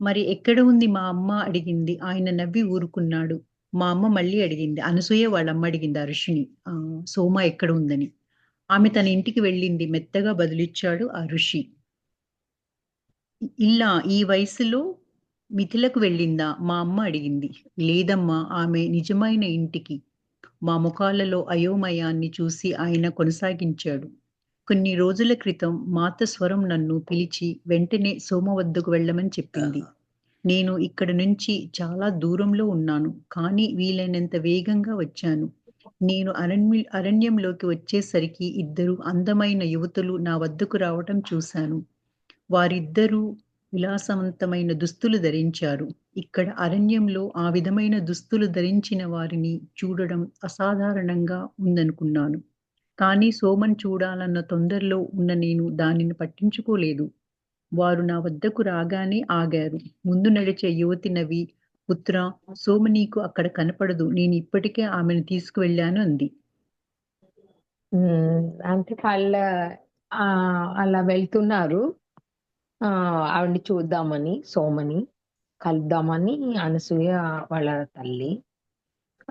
మరి ఎక్కడ ఉంది మా అమ్మ అడిగింది. ఆయన నవ్వి ఊరుకున్నాడు. మా అమ్మ మళ్ళీ అడిగింది. అనసూయ వాళ్ళమ్మ అడిగింది ఆ ఋషిని. సోమ ఎక్కడ ఉందని. ఆమె తన ఇంటికి వెళ్ళింది మెత్తగా బదులిచ్చాడు ఆ ఋషి. ఇల్లా ఈ వయసులో మిథిలకు వెళ్ళిందా? మా అమ్మ అడిగింది. లేదమ్మా ఆమె నిజమైన ఇంటికి. మా ముఖాలలో అయోమయాన్ని చూసి ఆయన కొనసాగించాడు. కొన్ని రోజుల క్రితం మాత స్వరం నన్ను పిలిచి వెంటనే సోమ వద్దకు వెళ్ళమని చెప్పింది. నేను ఇక్కడ నుంచి చాలా దూరంలో ఉన్నాను. కానీ వీలైనంత వేగంగా వచ్చాను. నేను అరణ్యంలోకి వచ్చేసరికి ఇద్దరు అందమైన యువతులు నా వద్దకు రావటం చూశాను. వారిద్దరూ విలాసవంతమైన దుస్తులు ధరించారు. ఇక్కడ అరణ్యంలో ఆ విధమైన దుస్తులు ధరించిన వారిని చూడడం అసాధారణంగా ఉందనుకున్నాను. కానీ సోమన్ చూడాలన్న తొందరలో ఉన్న నేను దానిని పట్టించుకోలేదు. వారు నా వద్దకు రాగానే ఆగారు. ముందు నడిచే యువతి నవ్వి, "పుత్రా, సోమ నీకు అక్కడ కనపడదు. నేను ఇప్పటికే ఆమెను తీసుకువెళ్ళాను" అంది. అంటే అలా వెళ్తున్నారు. ఆవిడ్ని చూద్దామని, సోమని కలుద్దామని అనసూయ వాళ్ళ తల్లి.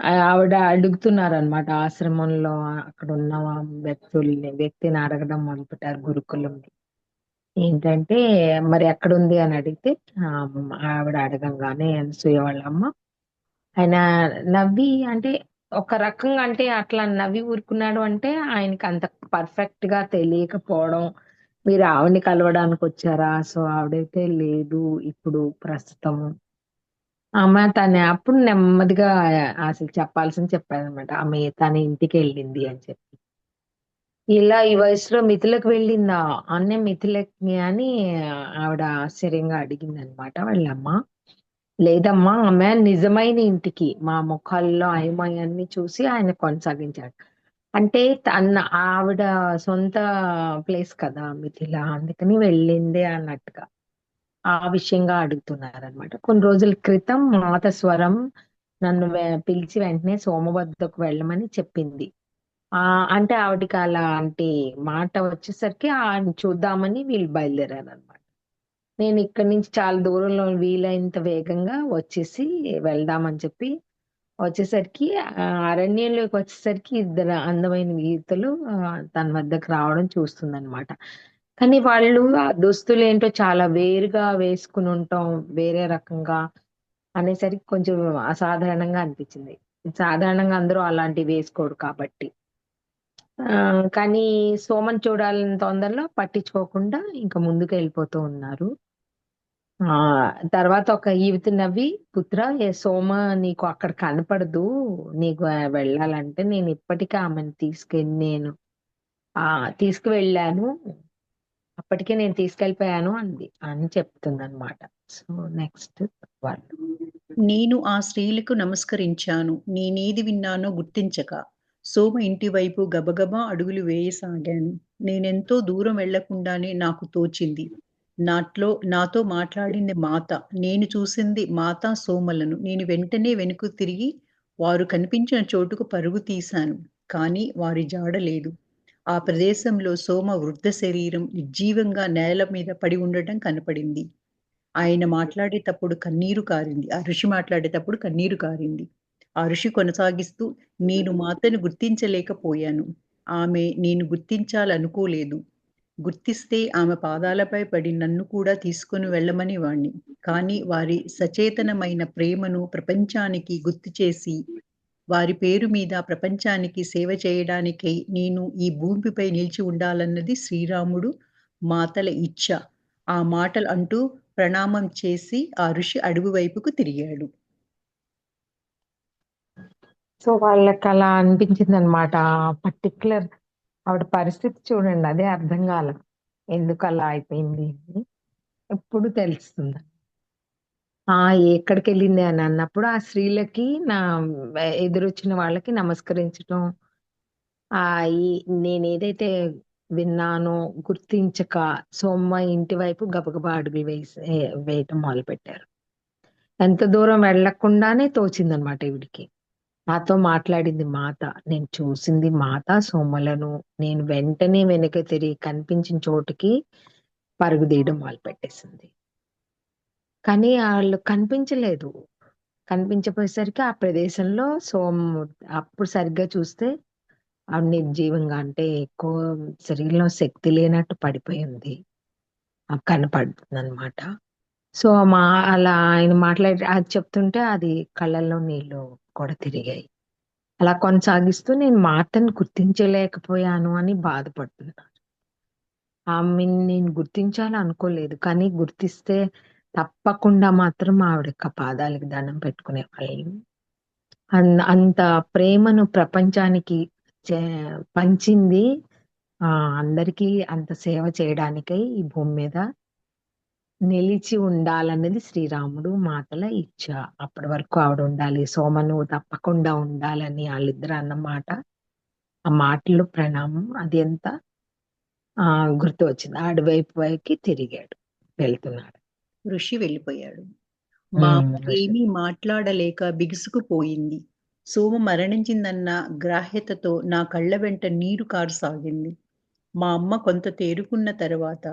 ఆవిడ అడుగుతున్నారనమాట ఆశ్రమంలో అక్కడున్న వ్యక్తిని అడగడం మొదలుపెట్టారు గురుకులంని. ఏంటంటే మరి ఎక్కడుంది అని అడిగితే ఆవిడ అడగంగానే అనసూయ వాళ్ళ అమ్మ ఆయన నవ్వి అంటే ఒక రకంగా అంటే అట్లా నవ్వి ఊరుకున్నాడు అంటే ఆయనకి అంత పర్ఫెక్ట్ గా తెలియకపోవడం. మీరు ఆవిడని కలవడానికి వచ్చారా? సో ఆవిడైతే లేదు ఇప్పుడు ప్రస్తుతం. ఆమె అప్పుడు నెమ్మదిగా అసలు చెప్పాల్సింది చెప్పారనమాట. ఆమె తన ఇంటికి వెళ్ళింది అని చెప్పి. ఇలా ఈ వయసులో మిథులకు వెళ్ళిందా అన్నే మిథులకి అని ఆవిడ ఆశ్చర్యంగా అడిగింది అనమాట వాళ్ళమ్మ. లేదమ్మా ఆమె నిజమైన ఇంటికి మా ముఖాల్లో అయోమయాన్ని చూసి ఆయన కొనసాగించాడు. అంటే ఆవిడ సొంత ప్లేస్ కదా మిథిల, అందుకని వెళ్ళిందే అన్నట్టుగా ఆ విషయంగా అడుగుతున్నారనమాట. కొన్ని రోజుల క్రితం మాత స్వరం నన్ను పిలిచి వెంటనే సోమ వద్దకు వెళ్ళమని చెప్పింది. అంటే ఆవిడకి అలా అంటే మాట వచ్చేసరికి ఆయన చూద్దామని వీళ్ళు బయలుదేరారు అనమాట. నేను ఇక్కడి నుంచి చాలా దూరంలో వీలైనంత వేగంగా వచ్చేసి వెళ్దామని చెప్పి వచ్చేసరికి అరణ్యంలోకి వచ్చేసరికి ఇద్దరు అందమైన గీతలు తన వద్దకు రావడం చూస్తుందన్నమాట. కానీ వాళ్ళు ఆ దుస్తులు ఏంటో చాలా వేరుగా వేసుకుని ఉంటాం, వేరే రకంగా అనేసరికి కొంచెం అసాధారణంగా అనిపించింది. సాధారణంగా అందరూ అలాంటివి వేసుకోరు కాబట్టి. కానీ సోమన్ చూడాలని తొందరలో పట్టించుకోకుండా ఇంకా ముందుకు వెళ్ళిపోతూ ఉన్నారు. ఆ తర్వాత ఒక యువతి నవ్వి, "పుత్ర, ఏ సోమ నీకు అక్కడ కనపడదు. నీకు వెళ్ళాలంటే నేను ఇప్పటికే ఆమెను తీసుకువెళ్ళాను. అప్పటికే నేను తీసుకెళ్ళిపోయాను" అని చెప్తుందన్నమాట. సో నెక్స్ట్ వాళ్ళు నేను ఆ స్త్రీలకు నమస్కరించాను. నేనేది విన్నానో గుర్తించక. సోమ ఇంటి వైపు గబగబా అడుగులు వేయసాగాను. నేనెంతో దూరం వెళ్ళకుండానే నాకు తోచింది. నాతో మాట్లాడింది మాత. నేను చూసింది మాత సోమలను. నేను వెంటనే వెనుకకు తిరిగి వారు కనిపించిన చోటుకు పరుగు తీశాను. కానీ వారి జాడ లేదు. ఆ ప్రదేశంలో సోమ వృద్ధ శరీరం నిర్జీవంగా నేల మీద పడి ఉండటం కనపడింది. ఆయన మాట్లాడేటప్పుడు కన్నీరు కారింది. ఆ ఋషి మాట్లాడేటప్పుడు కన్నీరు కారింది. ఆ ఋషి కొనసాగిస్తూ, "నేను మాతను గుర్తించలేకపోయాను. ఆమె నేను గుర్తించాలనుకోలేదు. గుర్తిస్తే ఆమె పాదాలపై పడి నన్ను కూడా తీసుకొని వెళ్ళమని వాణ్ణి. కానీ వారి సచేతనమైన ప్రేమను ప్రపంచానికి గుర్తు చేసి, వారి పేరు మీద ప్రపంచానికి సేవ చేయడానికై నేను ఈ భూమిపై నిలిచి ఉండాలన్నది శ్రీరాముడు, మాతల ఇచ్ఛ." ఆ మాటలు అంటూ ప్రణామం చేసి ఆ ఋషి అడుగు వైపుకు తిరిగాడు. సో వాళ్ళకి అలా అనిపించింది అనమాట. పర్టికులర్ ఆవిడ పరిస్థితి చూడండి, అదే అర్థం కాల ఎందుకు అలా అయిపోయింది అని. ఎప్పుడు తెలుస్తుంది. ఆ ఎక్కడికి వెళ్ళింది అని అన్నప్పుడు ఆ స్త్రీలకి ఎదురొచ్చిన వాళ్ళకి నమస్కరించడం, ఆ ఈ నేను ఏదైతే విన్నానో గుర్తించక సోమ్మ ఇంటి వైపు గబగబా అడుగులు వేయటం మొదలు పెట్టారు. ఎంత దూరం వెళ్లకుండానే తోచిందనమాట ఈవిడికి. నాతో మాట్లాడింది మాత. నేను చూసింది మాత సోమలను. నేను వెంటనే వెనక తిరిగి కనిపించిన చోటుకి పరుగు తీయడం మొదలు పెట్టేసింది. కానీ ఆళ్ళు కనిపించలేదు. కనిపించపోయేసరికి ఆ ప్రదేశంలో అప్పుడు సరిగ్గా చూస్తే ఆవిడ నిర్జీవంగా అంటే ఎక్కువ శరీరంలో శక్తి లేనట్టు పడిపోయి ఉంది. కనపడుతుందనమాట. సో, అలా ఆయన అది చెప్తుంటే అది కళ్ళల్లో నీళ్ళు కూడా తిరిగాయి. అలా కొనసాగిస్తూ నేను మా అత్తని గుర్తించలేకపోయాను అని బాధపడుతున్నా. ఆమెని నేను గుర్తించాలనుకోలేదు. కానీ గుర్తిస్తే తప్పకుండా మాత్రం ఆవిడ యొక్క పాదాలకి దండం పెట్టుకునేవాళ్ళం. అంత ప్రేమను ప్రపంచానికి చే పంచింది అందరికీ అంత సేవ చేయడానికై ఈ భూమి మీద నిలిచి ఉండాలన్నది శ్రీరాముడు మాటల ఇచ్చ. అప్పటి వరకు ఆవిడ ఉండాలి. సోమ నువ్వు తప్పకుండా ఉండాలని ఆళ్ళిద్దరు అన్నమాట. ఆ మాటలు ప్రణామం అది ఎంత గుర్తు వచ్చింది. వైపుకి తిరిగాడు. వెళ్తున్నాడు. ఋషి వెళ్ళిపోయాడు. మా అమ్మ ఏమీ మాట్లాడలేక బిగుసుకుపోయింది. సోమ మరణించిందన్న గ్రాహ్యతతో నా కళ్ళ వెంట నీరు కారసాగింది. మా అమ్మ కొంత తేరుకున్న తర్వాత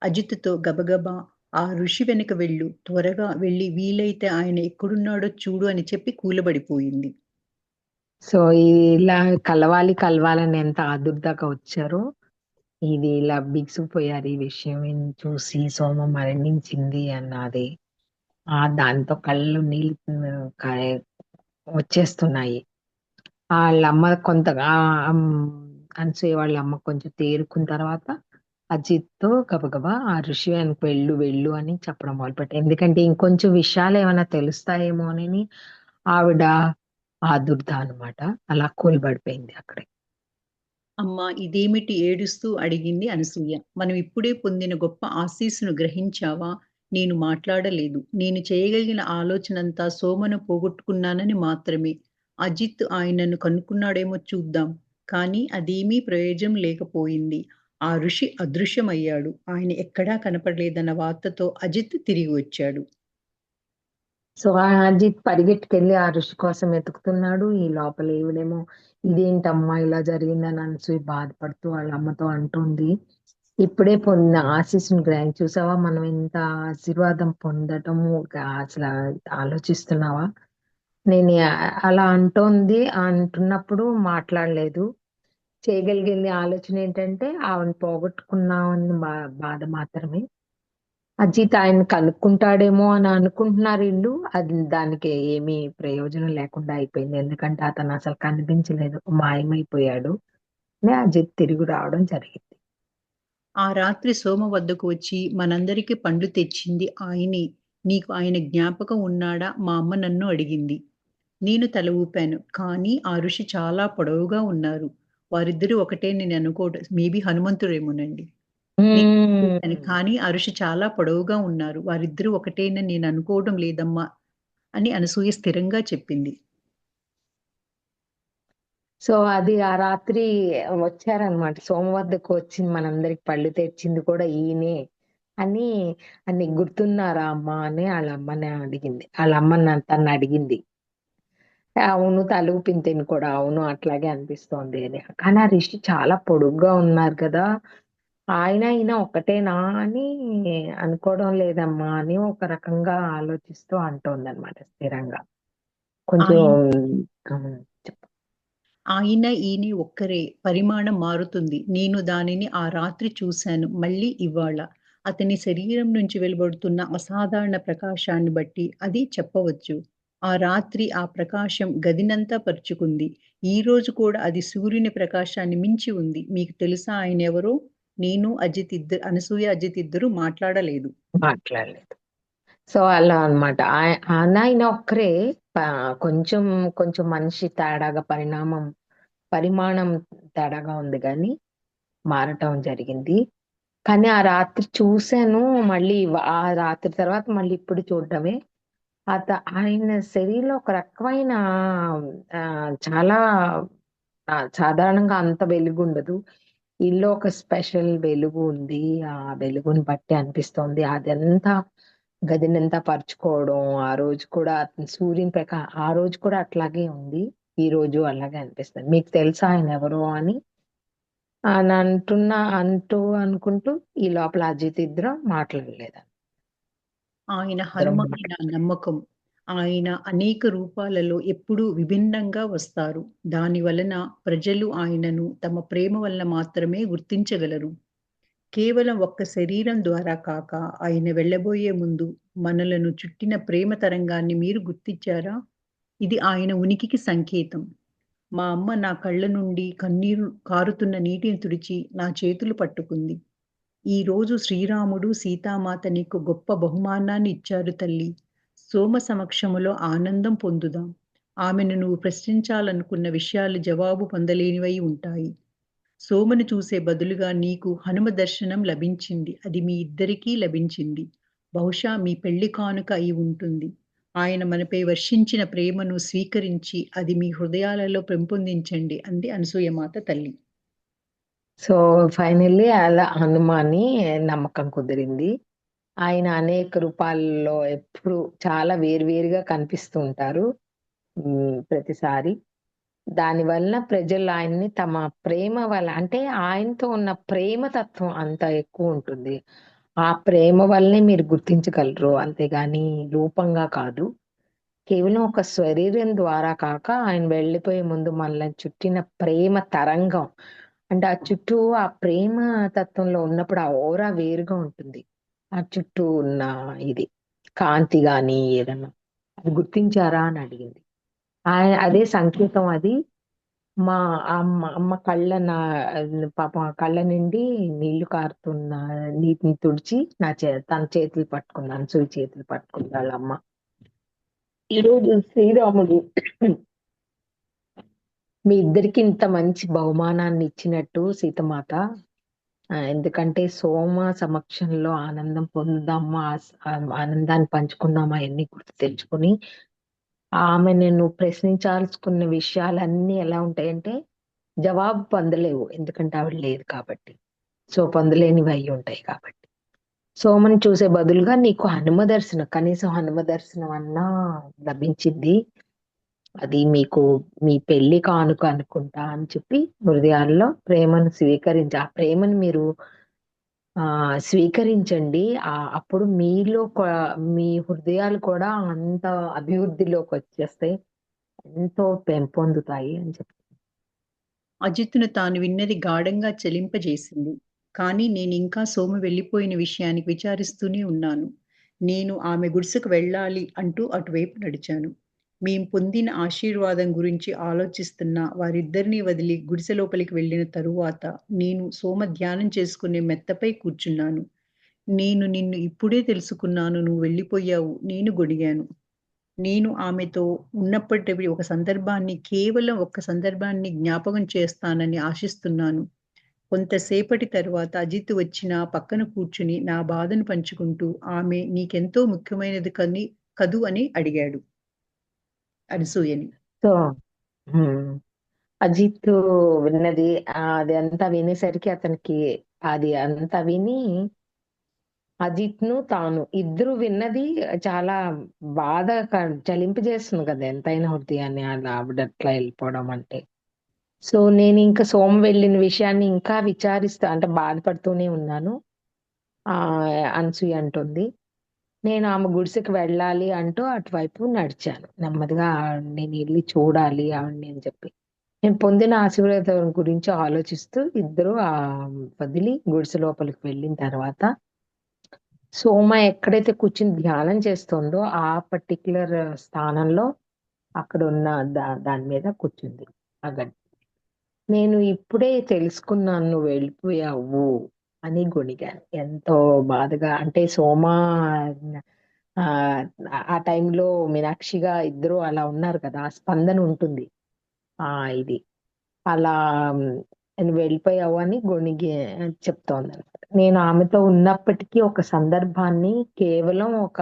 అజిత్‌తో గబగబా ఆ ఋషి వెనక వెళ్ళు. త్వరగా వెళ్ళి వీలైతే ఆయన ఎక్కడున్నాడో చూడు అని చెప్పి కూలబడిపోయింది. సో, ఇలా కలవాలని ఎంత ఆదుర్దాగా వచ్చారో, ఇది ఇలా బిగుసుకుపోయారు ఈ విషయం చూసి సోమ మరణించింది అన్నది. దాంతో కళ్ళు నీళ్ళు వచ్చేస్తున్నాయి. ఆళ్ళమ్మ కొంతగా అనసూయ వాళ్ళ అమ్మ కొంచెం తేరుకున్న తర్వాత అజిత్‌తో గబగబా ఆ ఋషి వెనక వెళ్ళు అని చెప్పడం మొదలుపెట్టారు. ఎందుకంటే ఇంకొంచెం విషయాలేమైనా తెలుస్తాయేమోనని ఆవిడ ఆదుర్ద అనమాట. అలా కూలబడిపోయింది అక్కడే. అమ్మా! ఇదేమిటి ఏడుస్తూ అడిగింది అనసూయ. మనం ఇప్పుడే పొందిన గొప్ప ఆశీస్సును గ్రహించావా? నేను మాట్లాడలేదు. నేను చేయగలిగిన ఆలోచనంతా సోమను పోగొట్టుకున్నానని మాత్రమే. అజిత్ ఆయనను కనుక్కున్నాడేమో చూద్దాం. కానీ అదేమీ ప్రయోజనం లేకపోయింది. ఆ ఋషి అదృశ్యమయ్యాడు. ఆయన ఎక్కడా కనపడలేదన్న వార్తతో అజిత్ తిరిగి వచ్చాడు. సో, ఆ అజిత్ పరిగెట్టుకెళ్ళి ఆ ఋషి కోసం వెతుకుతున్నాడు. ఈ లోపల ఈవిడేమో ఇదేంటమ్మా ఇలా జరిగిందని అనసూయ బాధపడుతూ వాళ్ళ అమ్మతో అంటుంది. ఇప్పుడే పొందిన ఆశీస్సుని చూసావా మనం ఎంత ఆశీర్వాదం పొందటము అసలు ఆలోచిస్తున్నావా? నేను అలా అంటున్నప్పుడు మాట్లాడలేదు. చేయగలిగింది ఆలోచన ఏంటంటే ఆవిడని పోగొట్టుకున్నామని బాధ మాత్రమే. అజిత్ ఆయన్ని కనుక్కుంటాడేమో అని అనుకుంటున్నారు ఈళ్ళు. అది దానికి ఏమీ ప్రయోజనం లేకుండా అయిపోయింది. ఎందుకంటే అతను అసలు కనిపించలేదు. మాయమైపోయాడు. అజిత్ తిరిగి రావడం జరిగింది. ఆ రాత్రి సోమ వద్దకు వచ్చి మనందరికి పండ్లు తెచ్చింది ఆయనే. నీకు ఆయన జ్ఞాపకం ఉన్నాడా? మా అమ్మ నన్ను అడిగింది. నేను తల ఊపాను. కానీ ఆ ఋషి చాలా పొడవుగా ఉన్నారు. వారిద్దరూ ఒకటే నేను అనుకోవడం మేబీ హనుమంతుడేమోనండి. నేను చూశాను. హ్మ్. కానీ ఆ ఋషి చాలా పొడవుగా ఉన్నారు. వారిద్దరూ ఒకటేనని నేను అనుకోవడం లేదమ్మా అని అనసూయ స్థిరంగా చెప్పింది. సో, అది ఆ రాత్రి వచ్చారనమాట. సోమ వద్దకు వచ్చింది మనందరికి పళ్ళు తెచ్చింది కూడా ఈయనే అని నీకు గుర్తున్నారా అమ్మా అని ఆళ్ళమ్మని అడిగింది. తనడిగింది. అవును. తలూపింది తిను కూడా. అవును. అట్లాగే అనిపిస్తోంది అని. కానీ ఆ రిషి చాలా పొడుగ్గా ఉన్నారు కదా! ఈయన ఒక్కటేనా అని అనుకోవడం లేదమ్మా అని ఒక రకంగా ఆలోచిస్తూ అంటోందనమాట స్థిరంగా. కొంచెం ఆయన హ్మ్. చెప్పు. ఆయన, ఈయన ఒక్కరే. పరిమాణం మారుతుంది. నేను దానిని ఆ రాత్రి చూశాను. మళ్ళీ ఇవాళ. అతని శరీరం నుంచి వెలువడుతున్న అసాధారణ ప్రకాశాన్ని బట్టి అది చెప్పవచ్చు. ఆ రాత్రి ఆ ప్రకాశం గదినంతా పరుచుకుంది. ఈరోజు కూడా అది సూర్యుని ప్రకాశాన్ని మించి ఉంది. మీకు తెలుసా ఆయనెవరో? నేను, అనసూయ, అజిత్ ఇద్దరూ మాట్లాడలేదు. మాట్లాడలేదు. సో, అలా అన్నమాట. ఆయన ఒక్కరే ప కొంచెం, కొంచెం మనిషి తేడాగా పరిమాణం తేడాగా ఉంది గానీ, మారటం జరిగింది. కానీ ఆ రాత్రి చూసాను. ఆ రాత్రి తర్వాత మళ్ళీ ఇప్పుడు చూడడమే. ఆయన శరీరంలో ఒక రకమైన చాలా సాధారణంగా అంత వెలుగుండదు. ఈళ్ళో ఒక స్పెషల్ వెలుగు ఉంది. ఆ వెలుగుని బట్టి అనిపిస్తోంది. అదంతా గదినంతా పరుచుకోవడం, ఆ రోజు కూడా ఆ రోజు కూడా అట్లాగే ఉంది. ఈ రోజు అలాగే అనిపిస్తుంది. మీకు తెలుసా ఆయనెవరో అని? అనుకుంటూ ఈ లోపల అజిత్ ఇద్దరం మాట్లాడలేదు. ఆయన అందరం హనుమ అని నా నమ్మకం. ఆయన అనేక రూపాలలో ఎప్పుడూ విభిన్నంగా వస్తారు. దాని వలన ప్రజలు ఆయనను తమ ప్రేమ వలన మాత్రమే గుర్తించగలరు. కేవలం ఒక్క శరీరం ద్వారా కాక, ఆయన వెళ్ళబోయే ముందు మనలను చుట్టిన ప్రేమ తరంగాన్ని మీరు గుర్తించారా? ఇది ఆయన ఉనికికి సంకేతం. మా అమ్మ నా కళ్ళ నుండి కన్నీరు కారుతున్న నీటిని తుడిచి నా చేతులు పట్టుకుంది. ఈరోజు శ్రీరాముడు, సీతామాత నీకు గొప్ప బహుమానాన్ని ఇచ్చారు తల్లి. సోమ సమక్షములో ఆనందం పొందుదాం. ఆమెను నువ్వు ప్రశ్నించాలనుకున్న విషయాలు జవాబు పొందలేనివై ఉంటాయి. సోమను చూసే బదులుగా నీకు హనుమ దర్శనం లభించింది. అది మీ ఇద్దరికీ లభించింది. బహుశా మీ పెళ్లి కానుక అయి ఉంటుంది. ఆయన మనపై వర్షించిన ప్రేమను స్వీకరించి అది మీ హృదయాలలో పెంపొందించండి అంది అనసూయమాత తల్లి. సో ఫైనల్లీ అలా హనుమాని నమ్మకం కుదిరింది. ఆయన అనేక రూపాల్లో ఎప్పుడు చాలా వేరువేరుగా కనిపిస్తూ ఉంటారు ప్రతిసారి. దాని వలన ప్రజలు ఆయన్ని తమ ప్రేమ వల్ల అంటే ఆయనతో ఉన్న ప్రేమ తత్వం అంత ఎక్కువ ఉంటుంది. ఆ ప్రేమ వల్లనే మీరు గుర్తించగలరు. అంతేగాని రూపంగా కాదు. కేవలం ఒక శరీరం ద్వారా కాక ఆయన వెళ్ళిపోయే ముందు మనల్ని చుట్టిన ప్రేమ తరంగం. అంటే ఆ చుట్టూ ఆ ప్రేమ తత్వంలో ఉన్నప్పుడు ఆ ఔరా వేరుగా ఉంటుంది. ఆ చుట్టూ ఉన్న ఇది కాంతి గాని ఏదన్నా అది గుర్తించారా అని అడిగింది. అదే సంకేతం అది. మా అమ్మ పాపం ఆ కళ్ళ నుండి నీళ్లు కారుతున్న నీటిని తుడిచి తన చేతులు పట్టుకున్నాను. సూయి చేతులు పట్టుకుంది వాళ్ళమ్మ. ఈరోజు శ్రీరాముడు మీ ఇద్దరికి ఇంత మంచి బహుమానాన్ని ఇచ్చినట్టు సీతమాత. ఎందుకంటే సోమ సమక్షంలో ఆనందం పొందుదామా, ఆనందాన్ని పంచుకుందామా అన్ని గుర్తు తెచ్చుకుని ఆమె నేను ప్రశ్నించాల్సుకున్న విషయాలన్నీ ఎలా ఉంటాయంటే జవాబు పొందలేవు. ఎందుకంటే ఆవిడ లేదు కాబట్టి. సో పొందలేనివి అయి ఉంటాయి కాబట్టి. సోమని చూసే బదులుగా నీకు హనుమ దర్శనం, కనీసం హనుమ దర్శనం అన్నా లభించింది. అది మీకు మీ పెళ్లి కానుక అనుకుంటా అని చెప్పి హృదయాల్లో ప్రేమను స్వీకరించి ఆ ప్రేమను మీరు స్వీకరించండి. అప్పుడు మీ హృదయాలు కూడా అంత అభివృద్ధిలోకి వచ్చేస్తాయి, ఎంతో పెంపొందుతాయి అని చెప్పి. అజిత్‌ను తాను విన్నది గాఢంగా చలింపజేసింది. కానీ నేనింకా సోమ వెళ్ళిపోయిన విషయానికి విచారిస్తూనే ఉన్నాను. నేను ఆమె గుడిసెకు వెళ్ళాలి అంటూ అటువైపు నడిచాను. మేం పొందిన ఆశీర్వాదం గురించి ఆలోచిస్తున్న వారిద్దరినీ వదిలి గుడిసె లోపలికి వెళ్ళిన తరువాత నేను సోమ ధ్యానం చేసుకునే మెత్తపై కూర్చున్నాను. నేను నిన్ను ఇప్పుడే తెలుసుకున్నాను. నువ్వు వెళ్ళిపోయావు. నేను గొణిగాను. నేను ఆమెతో ఉన్నప్పటి కేవలం ఒక్క సందర్భాన్ని జ్ఞాపకం చేస్తానని ఆశిస్తున్నాను. కొంతసేపటి తరువాత అజిత్ వచ్చి నా పక్కన కూర్చుని నా బాధను పంచుకుంటూ ఆమె నీకెంతో ముఖ్యమైనది కదూ అని అడిగాడు అనసూయని. సో అజిత్ విన్నది అది అంతా వినేసరికి అతనికి అది అంతా విని అజిత్ ను తాను ఇద్దరు విన్నది చాలా బాధ చలింపజేస్తుంది కదా ఎంతైనా హృదయాన్ని అలా ఆవిడ అట్లా వెళ్ళిపోవడం అంటే. సో నేను ఇంకా సోమ వెళ్ళిన విషయాన్ని ఇంకా విచారిస్తా అంటే బాధపడుతూనే ఉన్నాను. ఆ అనసూయ అంటుంది. నేను ఆమె గుడిసెకి వెళ్ళాలి అంటూ అటువైపు నడిచాను నెమ్మదిగా. నేను వెళ్ళి చూడాలి ఆవిడని అని చెప్పి నేను పొందిన ఆశీర్వాదం గురించి ఆలోచిస్తూ ఇద్దరు వదిలి గుడిసె లోపలికి వెళ్ళిన తర్వాత సోమ ఎక్కడైతే కూర్చుని ధ్యానం చేస్తుందో ఆ పర్టిక్యులర్ స్థానంలో అక్కడ ఉన్న దాని మీద కూర్చుంది ఆ గడ్డి. నేను ఇప్పుడే తెలుసుకున్నాను నువ్వు వెళ్ళిపోయావు అని గొణిగాను ఎంతో బాధగా. అంటే సోమ ఆ ఆ టైంలో మీనాక్షిగా ఇద్దరు అలా ఉన్నారు కదా, ఆ స్పందన ఉంటుంది. ఇది అలా నువ్వు వెళ్ళిపోయావు అని గొణిగి చెప్తోంది అనమాట. నేను ఆమెతో ఉన్నప్పటికీ ఒక సందర్భాన్ని కేవలం ఒక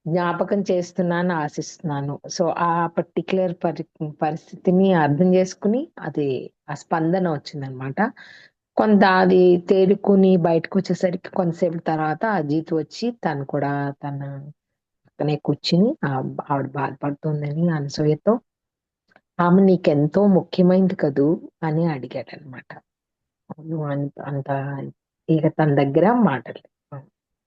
జ్ఞాపకం చేస్తున్నాను ఆశిస్తున్నాను. సో ఆ పర్టికులర్ పరిస్థితిని అర్థం చేసుకుని అది ఆ స్పందన వచ్చిందనమాట. కొంత అది తేరుకుని బయటకు వచ్చేసరికి కొంతసేపు తర్వాత అజిత్ వచ్చి తను కూడా తన పక్కనే కూర్చుని ఆవిడ బాధపడుతుందని అనసూయతో ఆమె నీకెంతో ముఖ్యమైనది కదూ అని అడిగాడు అనమాట. నువ్వు అంత అంత ఇక తన దగ్గర మాటలు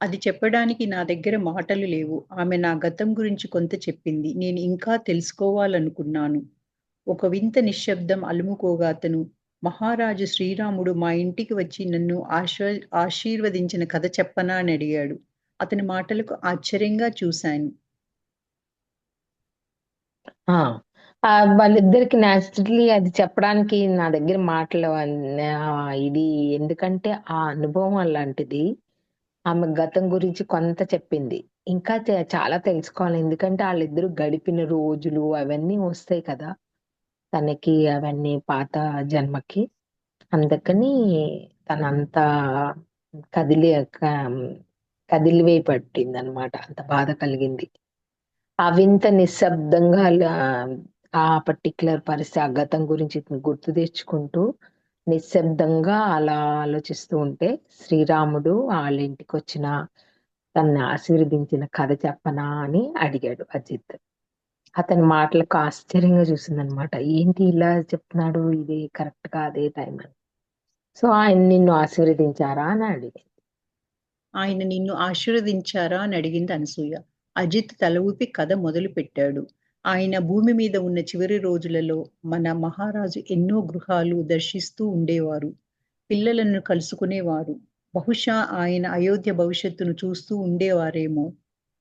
అది చెప్పడానికి నా దగ్గర మాటలు లేవు. ఆమె నా గతం గురించి కొంత చెప్పింది. నేను ఇంకా తెలుసుకోవాలనుకున్నాను. ఒక వింత నిశ్శబ్దం అలుముకోగా అతను, మహారాజు శ్రీరాముడు మా ఇంటికి వచ్చి నన్ను ఆశీర్వదించిన కథ చెప్పనా అని అడిగాడు. అతని మాటలకు ఆశ్చర్యంగా చూశాను. ఆ! వాళ్ళిద్దరికి నేచురల్లీ అది చెప్పడానికి నా దగ్గర మాటలు ఇది ఎందుకంటే ఆ అనుభవం అలాంటిది. ఆమె గతం గురించి కొంత చెప్పింది. ఇంకా చాలా తెలుసుకోవాలి. ఎందుకంటే ఆళ్ళిద్దరూ గడిపిన రోజులు అవన్నీ వస్తాయి కదా! తనకి అవన్నీ పాత జన్మకి. అందుకని తనంత కదిలి క కదిలివే పట్టిందనమాట. అంత బాధ కలిగింది. ఆ వింత నిశ్శబ్దంగా ఆ పర్టిక్యులర్ పరిస్థితి, ఆ గతం గురించి గుర్తు తెచ్చుకుంటూ, నిశ్శబ్దంగా అలా ఆలోచిస్తూ ఉంటే, శ్రీరాముడు ఆళ్ళింటికొచ్చిన తనని ఆశీర్వదించిన కథ చెప్పనా అని అడిగాడు అజిత్. అతని మాటలకు ఆశ్చర్యంగా చూసిందనమాట. ఏంటి ఇలా చెప్తున్నాడు? ఇది కరెక్ట్ కాదే టైం అని. సో, ఆయన నిన్ను ఆశీర్వదించారా అని అడిగింది. ఆయన నిన్ను ఆశీర్వదించారా అని అడిగింది అనసూయ. అజిత్ తల ఊపి కథ మొదలుపెట్టాడు. ఆయన భూమి మీద ఉన్న చివరి రోజులలో మన మహారాజు ఎన్నో గృహాలు దర్శిస్తూ ఉండేవారు. పిల్లలను కలుసుకునేవారు. బహుశా ఆయన అయోధ్య భవిష్యత్తును చూస్తూ ఉండేవారేమో.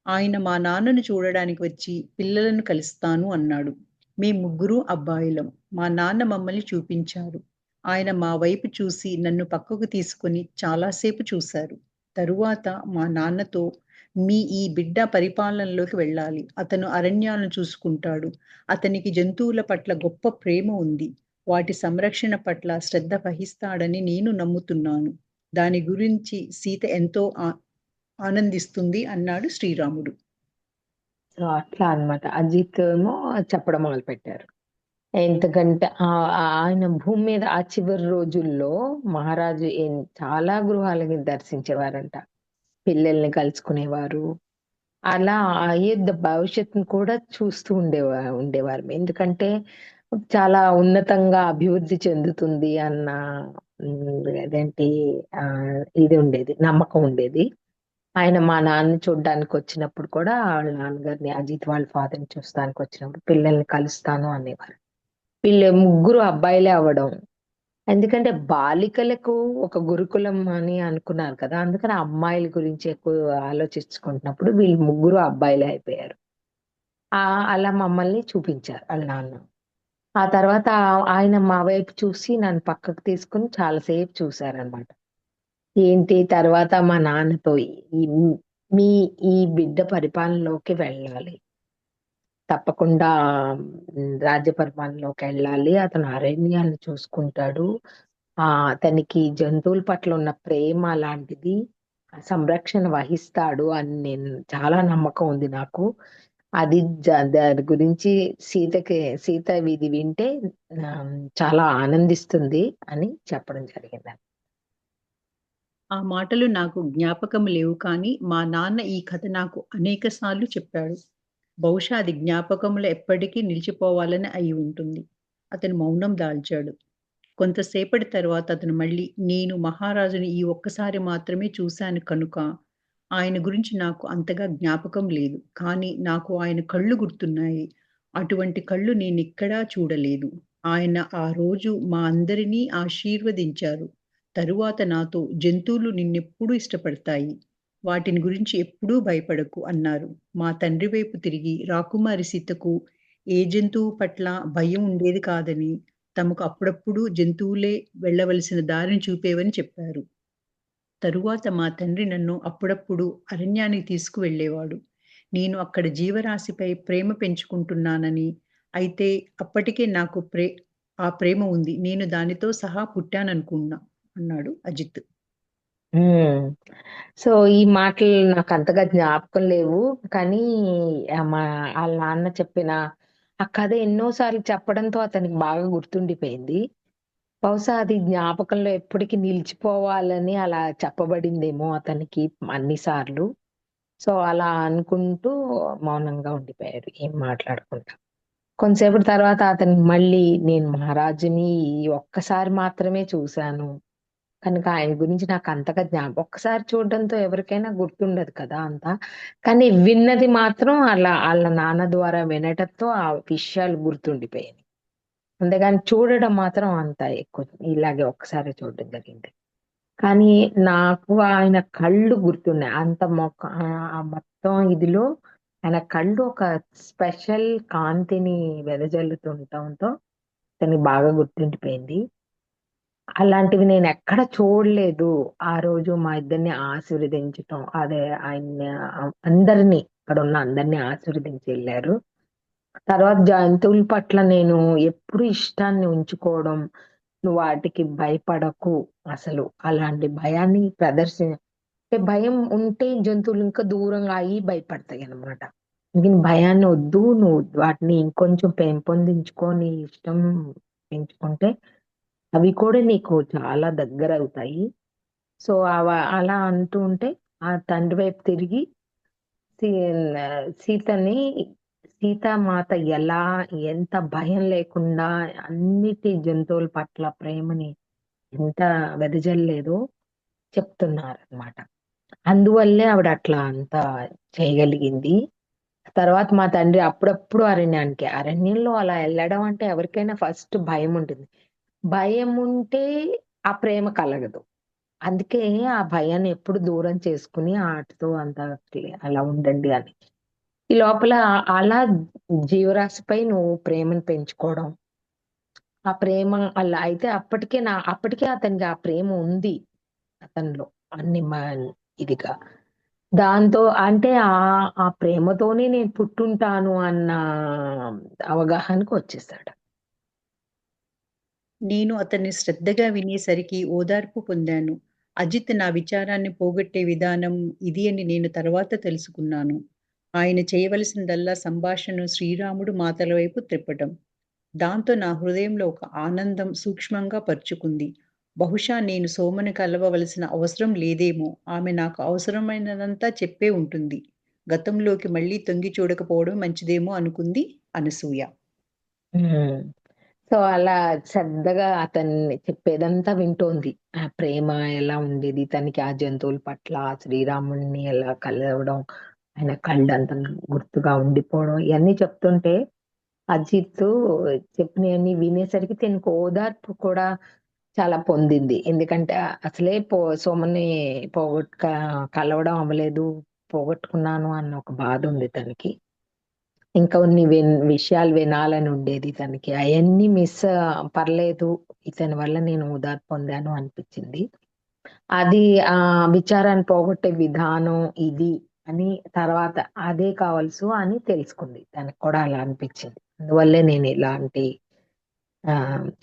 ఆయన మా నాన్నను చూడడానికి వచ్చి పిల్లలను కలుస్తాను అన్నాడు. మేం ముగ్గురు అబ్బాయిలం. మా నాన్న మమ్మల్ని చూపించారు. ఆయన మా వైపు చూసి నన్ను పక్కకు తీసుకొని చాలాసేపు చూశారు. తరువాత మా నాన్నతో మీ ఈ బిడ్డ పరిపాలనలోకి వెళ్ళాలి. అతను అరణ్యాలను చూసుకుంటాడు. అతనికి జంతువుల పట్ల గొప్ప ప్రేమ ఉంది. వాటి సంరక్షణ పట్ల శ్రద్ధ వహిస్తాడని నేను నమ్ముతున్నాను. దాని గురించి సీత ఎంతో ఆనందిస్తుంది అన్నాడు శ్రీరాముడు. సో, అట్లా అన్నమాట. అజిత్ ఏమో చెప్పడం మొదలుపెట్టారు. ఎందుకంటే ఆయన భూమి మీద ఆ చివరి రోజుల్లో మహారాజు చాలా గృహాలని దర్శించేవారంట. పిల్లల్ని కలుసుకునేవారు. అలా అయోధ్య భవిష్యత్తును కూడా చూస్తూ ఉండేవారు. ఎందుకంటే చాలా ఉన్నతంగా అభివృద్ధి చెందుతుంది అన్న అదేంటి ఇది ఉండేది. నమ్మకం ఉండేది. ఆయన మా నాన్నని చూడ్డానికి వచ్చినప్పుడు కూడా వాళ్ళ నాన్నగారిని అజిత్ వాళ్ళ ఫాదర్‌ని చూస్తానికి వచ్చినప్పుడు పిల్లల్ని కలుస్తాను అనేవారు. వీళ్ళు ముగ్గురు అబ్బాయిలే అవ్వడం. ఎందుకంటే బాలికలకు ఒక గురుకులం అని అనుకున్నారు కదా! అందుకని అమ్మాయిల గురించి ఎక్కువ ఆలోచించుకుంటున్నప్పుడు వీళ్ళు ముగ్గురు అబ్బాయిలే అయిపోయారు. అలా మమ్మల్ని చూపించారు ఆళ్ళ నాన్న. ఆ తర్వాత ఆయన మా వైపు చూసి నన్ను పక్కకు తీసుకొని చాలా సేపు చూసారనమాట. ఏంటి తర్వాత మా నాన్నతో ఈ మీ ఈ బిడ్డ పరిపాలనలోకి వెళ్ళాలి. తప్పకుండా రాజ్య పరిపాలనలోకెళ్ళాలి. అతను అరణ్యాన్ని చూసుకుంటాడు. అతనికి జంతువుల పట్ల ఉన్న ప్రేమ అలాంటిది. సంరక్షణ వహిస్తాడు అని చాలా నమ్మకం ఉంది నాకు. అది దాని గురించి సీత ఇది వింటే చాలా ఆనందిస్తుంది అని చెప్పడం జరిగింది. ఆ మాటలు నాకు జ్ఞాపకం లేవు కానీ, మా నాన్న ఈ కథ నాకు అనేక సార్లు చెప్పాడు. బహుశా అది జ్ఞాపకంలో ఎప్పటికీ నిలిచిపోవాలని అయి ఉంటుంది. అతను మౌనం దాల్చాడు. కొంతసేపటి తరువాత అతను మళ్ళీ, నేను మహారాజుని ఈ ఒక్కసారి మాత్రమే చూశాను కనుక, ఆయన గురించి నాకు అంతగా జ్ఞాపకం లేదు. కానీ నాకు ఆయన కళ్ళు గుర్తున్నాయి. అటువంటి కళ్ళు నేనెక్కడా చూడలేదు. ఆయన ఆ రోజు మా అందరినీ ఆశీర్వదించారు. తరువాత నాతో, జంతువులు నిన్నెప్పుడూ ఇష్టపడతాయి. వాటిని గురించి ఎప్పుడూ భయపడకు అన్నారు. మా తండ్రి వైపు తిరిగి, రాకుమారి సీతకు ఏ జంతువు పట్ల భయం ఉండేది కాదని, తమకు అప్పుడప్పుడు జంతువులే వెళ్ళవలసిన దారిని చూపేవని చెప్పారు. తరువాత మా తండ్రి నన్ను అప్పుడప్పుడు అరణ్యానికి తీసుకువెళ్ళేవాడు. నేను అక్కడ జీవరాశిపై ప్రేమ పెంచుకుంటున్నానని, అయితే అప్పటికే నాకు ఆ ప్రేమ ఉంది. నేను దానితో సహా పుట్టాననుకున్నా అన్నాడు అజిత్. హ్మ్. సో, ఈ మాటలు నాకంతగా జ్ఞాపకం లేవు. కానీ ఆళ్ళ నాన్న చెప్పిన ఆ కథ ఎన్నో సార్లు చెప్పడంతో అతనికి బాగా గుర్తుండిపోయింది. బహుశా అది జ్ఞాపకంలో ఎప్పటికి నిలిచిపోవాలని అలా చెప్పబడిందేమో అతనికి అన్ని సార్లు. సో, అలా అనుకుంటూ మౌనంగా ఉండిపోయారు. ఏం మాట్లాడకుండా. కొంతసేపటి తర్వాత అతనికి మళ్ళీ నేను మహారాజుని ఈ ఒక్కసారి మాత్రమే చూశాను. కనుక ఆయన గురించి నాకు అంతగా ఒక్కసారి చూడడంతో ఎవరికైనా గుర్తుండదు కదా అంతా. కానీ విన్నది మాత్రం అలా వాళ్ళ నాన్న ద్వారా వినటంతో ఆ విషయాలు గుర్తుండిపోయాయి. అంతేగాని చూడడం మాత్రం అంత ఎక్కువ ఇలాగే ఒక్కసారి చూడడం జరిగింది. కానీ నాకు ఆయన కళ్ళు గుర్తున్నాయి. అంత ఆ మొత్తం ఇదిలో ఆయన కళ్ళు ఒక స్పెషల్ కాంతిని వెదజల్లుతుండటంతో దానికి బాగా గుర్తుండిపోయింది. అలాంటివి నేను ఎక్కడ చూడలేదు. ఆ రోజు మా ఇద్దరిని ఆశీర్వదించటం అదే ఆయన అందరినీ అక్కడ ఉన్న అందరినీ ఆశీర్వదించి వెళ్ళారు. తర్వాత జంతువుల పట్ల నేను ఎప్పుడు ఇష్టాన్ని ఉంచుకోవడం, నువ్వు వాటికి భయపడకు, అసలు అలాంటి భయాన్ని అంటే భయం ఉంటే జంతువులు ఇంకా దూరంగా అయ్యి భయపడతాయి అన్నమాట. అందుకని భయాన్ని వద్దు, నువ్వు వాటిని ఇంకొంచెం పెంపొందించుకొని ఇష్టం పెంచుకుంటే అవి కూడా నీకు చాలా దగ్గర అవుతాయి. సో అలా అంటూ ఉంటే ఆ తండ్రి వైపు తిరిగి సీ సీతని సీతామాత ఎలా ఎంత భయం లేకుండా అన్నిటి జంతువుల పట్ల ప్రేమని ఎంత వెదజల్లేదో చెప్తున్నారన్నమాట. అందువల్లే ఆవిడ అట్లా అంత చేయగలిగింది. తర్వాత మా తండ్రి అప్పుడప్పుడు అరణ్యంలో అలా వెళ్ళడం అంటే ఎవరికైనా ఫస్ట్ భయం ఉంటుంది. భయం ఉంటే ఆ ప్రేమ కలగదు. అందుకే ఆ భయాన్ని ఎప్పుడు దూరం చేసుకుని ఆటతో అంత అలా ఉండండి అని. ఈ లోపల అలా జీవరాశిపై నువ్వు ప్రేమను పెంచుకోవడం, ఆ ప్రేమ అలా అయితే అప్పటికే అతనికి ఆ ప్రేమ ఉంది అతనిలో అన్ని ఇదిగా. దాంతో అంటే ఆ ప్రేమతోనే నేను పుట్టుంటాను అన్న అవగాహనకు వచ్చేసాడు. నేను అతన్ని శ్రద్ధగా వినేసరికి ఓదార్పు పొందాను. అజిత్ నా విచారాన్ని పోగొట్టే విధానం ఇది అని నేను తర్వాత తెలుసుకున్నాను. ఆయన చేయవలసిందల్లా సంభాషణను శ్రీరాముడు మాటల వైపు త్రిప్పటం. దాంతో నా హృదయంలో ఒక ఆనందం సూక్ష్మంగా పరుచుకుంది. బహుశా నేను సోమను కలవవలసిన అవసరం లేదేమో! ఆమె నాకు అవసరమైనదంతా చెప్పే ఉంటుంది. గతంలోకి మళ్ళీ తొంగి చూడకపోవడం మంచిదేమో అనుకుంది అనసూయ. హ్మ్. సో అలా శ్రద్ధగా అతన్ని చెప్పేదంతా వింటోంది. ఆ ప్రేమ ఎలా ఉండేది తనకి ఆ జంతువుల పట్ల, ఆ శ్రీరాముడిని ఎలా కలవడం, ఆయన కళ్ళంత గుర్తుగా ఉండిపోవడం ఇవన్నీ చెప్తుంటే అజిత్ చెప్పినవన్నీ వినేసరికి తనకు ఓదార్పు కూడా చాలా పొందింది. ఎందుకంటే అసలే సోమని కలవడం అవ్వలేదు, పోగొట్టుకున్నాను అన్న ఒక బాధ ఉంది తనకి. ఇంకా కొన్ని విషయాలు వినాలని ఉండేది తనకి. అయన్నీ పర్లేదు. ఇతని వల్ల నేను ఓదార్పు పొందాను అనిపించింది. అది విచారాన్ని పోగొట్టే విధానం ఇది అని తర్వాత అదే కావాల్సు అని తెలుసుకుంది. తనకు కూడా అలా అనిపించింది. అందువల్లే నేను ఇలాంటి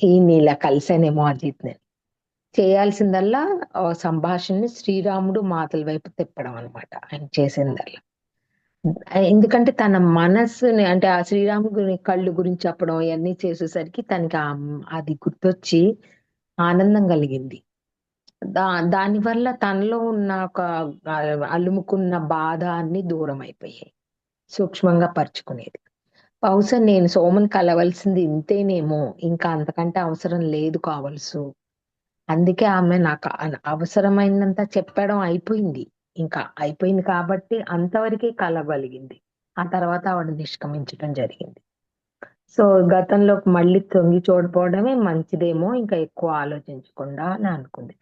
ఈయన్ని ఇలా కలిసానేమో అజిత్‌ని. చేయాల్సిందల్లా సంభాషణని శ్రీరాముడు మాటల వైపు తిప్పడం అన్నమాట ఆయన చేసిందల్లా. ఎందుకంటే తన మనస్సుని అంటే ఆ శ్రీరాముడి కళ్ళు గురించి చెప్పడం ఇవన్నీ చేసేసరికి తనకి అది గుర్తొచ్చి ఆనందం కలిగింది. దా దానివల్ల తనలో ఉన్న ఒక అలుముకున్న బాధ అన్ని దూరం అయిపోయాయి. సూక్ష్మంగా పరుచుకునేది. బహుశా నేను సోమని కలవలసింది ఇంతేనేమో, ఇంకా అంతకంటే అవసరం లేదు కావలసు. అందుకే ఆమె నాకు అవసరమైనంత చెప్పడం అయిపోయింది. ఇంకా అయిపోయింది కాబట్టి అంతవరకే కలవగలిగింది. ఆ తర్వాత ఆవిడ నిష్క్రమించటం జరిగింది. సో, గతంలోకి మళ్ళీ తొంగి చూడకపోవడమే మంచిదేమో ఇంకా ఎక్కువ ఆలోచించకుండా అని అనుకుంది.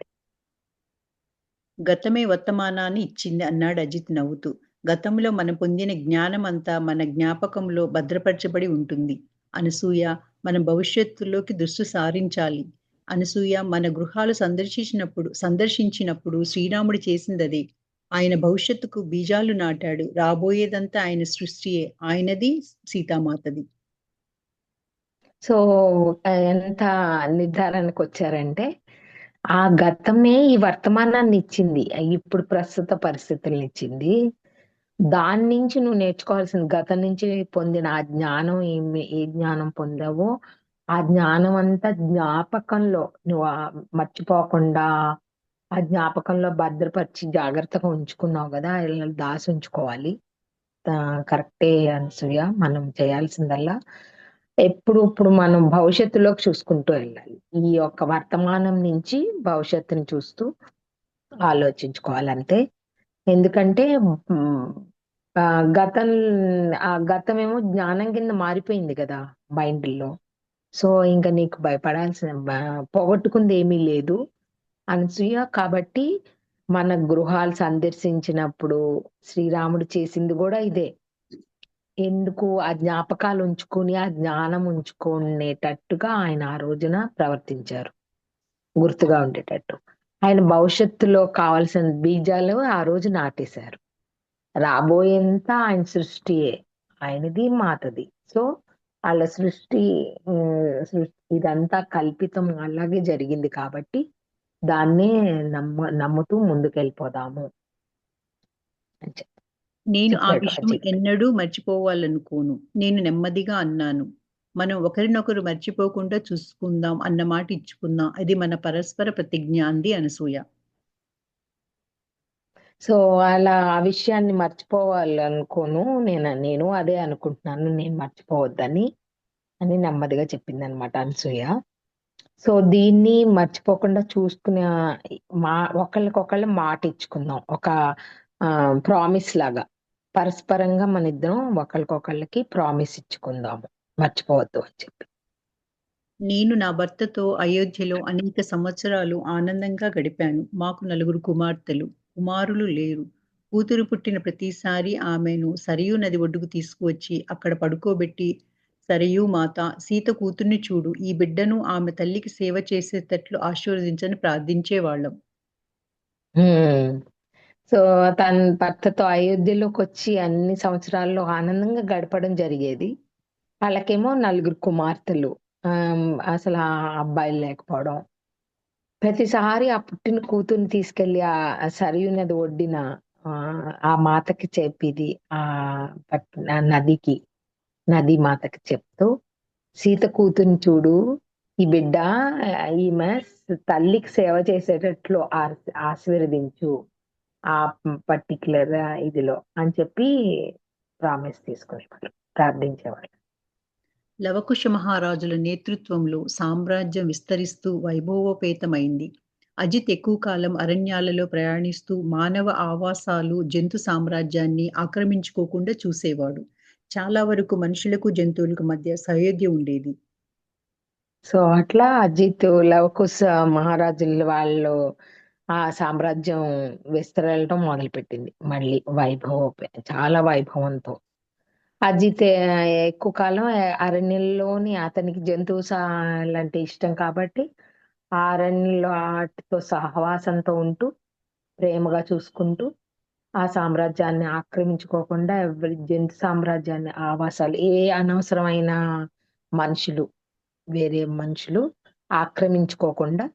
గతమే వర్తమానాన్ని ఇచ్చింది అన్నాడు అజిత్ నవ్వుతూ. గతంలో మనం పొందిన జ్ఞానమంతా మన జ్ఞాపకంలో భద్రపరచబడి ఉంటుంది. అనసూయ, మనం భవిష్యత్తులోకి దృష్టి సారించాలి. అనసూయ, మన గృహాలు సందర్శించినప్పుడు శ్రీరాముడు చేసిందదే. ఆయన భవిష్యత్తుకు బీజాలు నాటాడు. రాబోయేదంతా ఆయన సృష్టియే. ఆయనది, సీతామాతది. సో, ఎంత నిర్ధారణకొచ్చారంటే, ఆ గతమే ఈ వర్తమానాన్ని ఇచ్చింది. ఇప్పుడు ప్రస్తుత పరిస్థితులనిచ్చింది. దాని నుంచి నువ్వు నేర్చుకోవాల్సింది గతం నుంచి పొందిన ఆ జ్ఞానం ఏ జ్ఞానం పొందావో, ఆ జ్ఞానం అంతా జ్ఞాపకంలో నువ్వు మర్చిపోకుండా ఆ జ్ఞాపకంలో భద్రపరిచి జాగ్రత్తగా ఉంచుకున్నావు గదా! ఇలా దాసుంచుకోవాలి. కరెక్టే అనసూయ. మనం చేయాల్సిందల్లా ఇప్పుడు మనం భవిష్యత్తులోకి చూసుకుంటూ వెళ్ళాలి. ఈ యొక్క వర్తమానం నుంచి భవిష్యత్తుని చూస్తూ ఆలోచించుకోవాలంతే. ఎందుకంటే గతం గతమేమో జ్ఞానం కింద మారిపోయింది కదా మైండ్‌లో. సో, ఇంక నీకు భయపడాల్సిన పోగొట్టుకుంది ఏమీ లేదు అనసూయ. కాబట్టి మన గృహాలు సందర్శించినప్పుడు శ్రీరాముడు చేసింది గూడా ఇదే. ఎందుకు ఆ జ్ఞాపకాలు ఉంచుకొని, ఆ జ్ఞానం ఉంచుకునేటట్టుగా ఆయన ఆ రోజున ప్రవర్తించారు. గుర్తుగా ఉండేటట్టు. ఆయన భవిష్యత్తులో కావాల్సిన బీజాలు ఆ రోజు నాటేశారు. రాబోయేంతా ఆయన సృష్టియే. ఆయనది, మాతది. సో, ఆళ్ళ సృష్టి ఇదంతా కల్పితం అలాగే జరిగింది కాబట్టి, దాన్నే నమ్ముతూ ముందుకెళ్ళిపోదాము అని నేను ఆ చెప్పాడు విషయం అజిత్. ఎన్నడూ మర్చిపోవాలనుకోను. నేను నెమ్మదిగా అన్నాను. మనం ఒకరినొకరు మర్చిపోకుండా చూసుకుందాం అన్న మాట ఇచ్చుకుందాం. అది మన పరస్పర ప్రతిజ్ఞ అంది అనసూయ. సో, అలా ఆ విషయాన్ని మర్చిపోవాలనుకోను. నేను అదే అనుకుంటున్నాను. నేను మర్చిపోవద్దని అని నెమ్మదిగా చెప్పిందనమాట అనసూయ. సో, దీన్ని మర్చిపోకుండా చూసుకునే మా ఒకళ్ళకొకళ్ళు మాటిచ్చుకుందాం. ఒక ప్రామిస్ లాగా. పరస్పరంగా మనిద్దరం ఒకళ్ళకొకళ్ళకి ప్రామిస్ ఇచ్చుకుందాము. మర్చిపోవద్దు అని చెప్పి. నేను నా భర్తతో అయోధ్యలో అనేక సంవత్సరాలు ఆనందంగా గడిపాను. మాకు నలుగురు కుమార్తెలు. కుమారులు లేరు. కూతురు పుట్టిన ప్రతిసారీ ఆమెను సరియూ నది ఒడ్డుకు తీసుకువచ్చి అక్కడ పడుకోబెట్టి, సరియూ మాత, సీత కూతుర్ని చూడు. ఈ బిడ్డను ఆమె తల్లికి సేవ చేసేటట్లు ఆశీర్వదించని ప్రార్థించేవాళ్ళం. హ్మ్. సో, తన భర్తతో అయోధ్యలోకొచ్చి అన్ని సంవత్సరాల్లో ఆనందంగా గడపడం జరిగేది. ఆళ్ళకేమో నలుగురు కుమార్తెలు. అసలా అబ్బాయిలు లేకపోవడం. ప్రతిసారి ఆ పుట్టిన కూతుర్ని తీసుకెళ్ళి ఆ సరియు నది ఒడ్డిన ఆ మాతకి చెప్పిది. ఆ నదికి, నది మాతకి చెప్తూ, "సీత కూతుర్ని చూడు, ఈ బిడ్డ ఈమె తల్లికి సేవ చేసేటట్లు ఆశీర్వదించు. ఆ పర్టిక్యులర్ ఇదిలో" అని చెప్పి ప్రామిస్ తీసుకునేవాళ్ళు. ప్రార్థించేవాళ్ళు. లవకుశ మహారాజుల నేతృత్వంలో సామ్రాజ్యం విస్తరిస్తూ వైభవోపేతమైంది. అజిత్ ఎక్కువ కాలం అరణ్యాలలో ప్రయాణిస్తూ మానవ ఆవాసాలు, జంతు సామ్రాజ్యాన్ని ఆక్రమించుకోకుండా చూసేవాడు. చాలా వరకు మనుషులకు, జంతువులకు మధ్య సయోధ్య ఉండేది. సో, అట్లా అజిత్, లవకుశ మహారాజులు వాళ్ళు ఆ సామ్రాజ్యం విస్తరలటం మొదలుపెట్టింది. మళ్ళీ చాలా వైభవంతో. అజిత్ ఎక్కువ కాలం అరణ్యంలోని అతనికి జంతువులంటే ఇష్టం కాబట్టి, ఆ అరణ్యంలో ఆటితో సహవాసంతో ఉంటూ, ప్రేమగా చూసుకుంటూ, ఆ సామ్రాజ్యాన్ని ఆక్రమించుకోకుండా జంతు సామ్రాజ్యాన్ని ఆవాసాలు అనవసరమైన మనుషులు వేరే మనుషులు ఆక్రమించుకోకుండా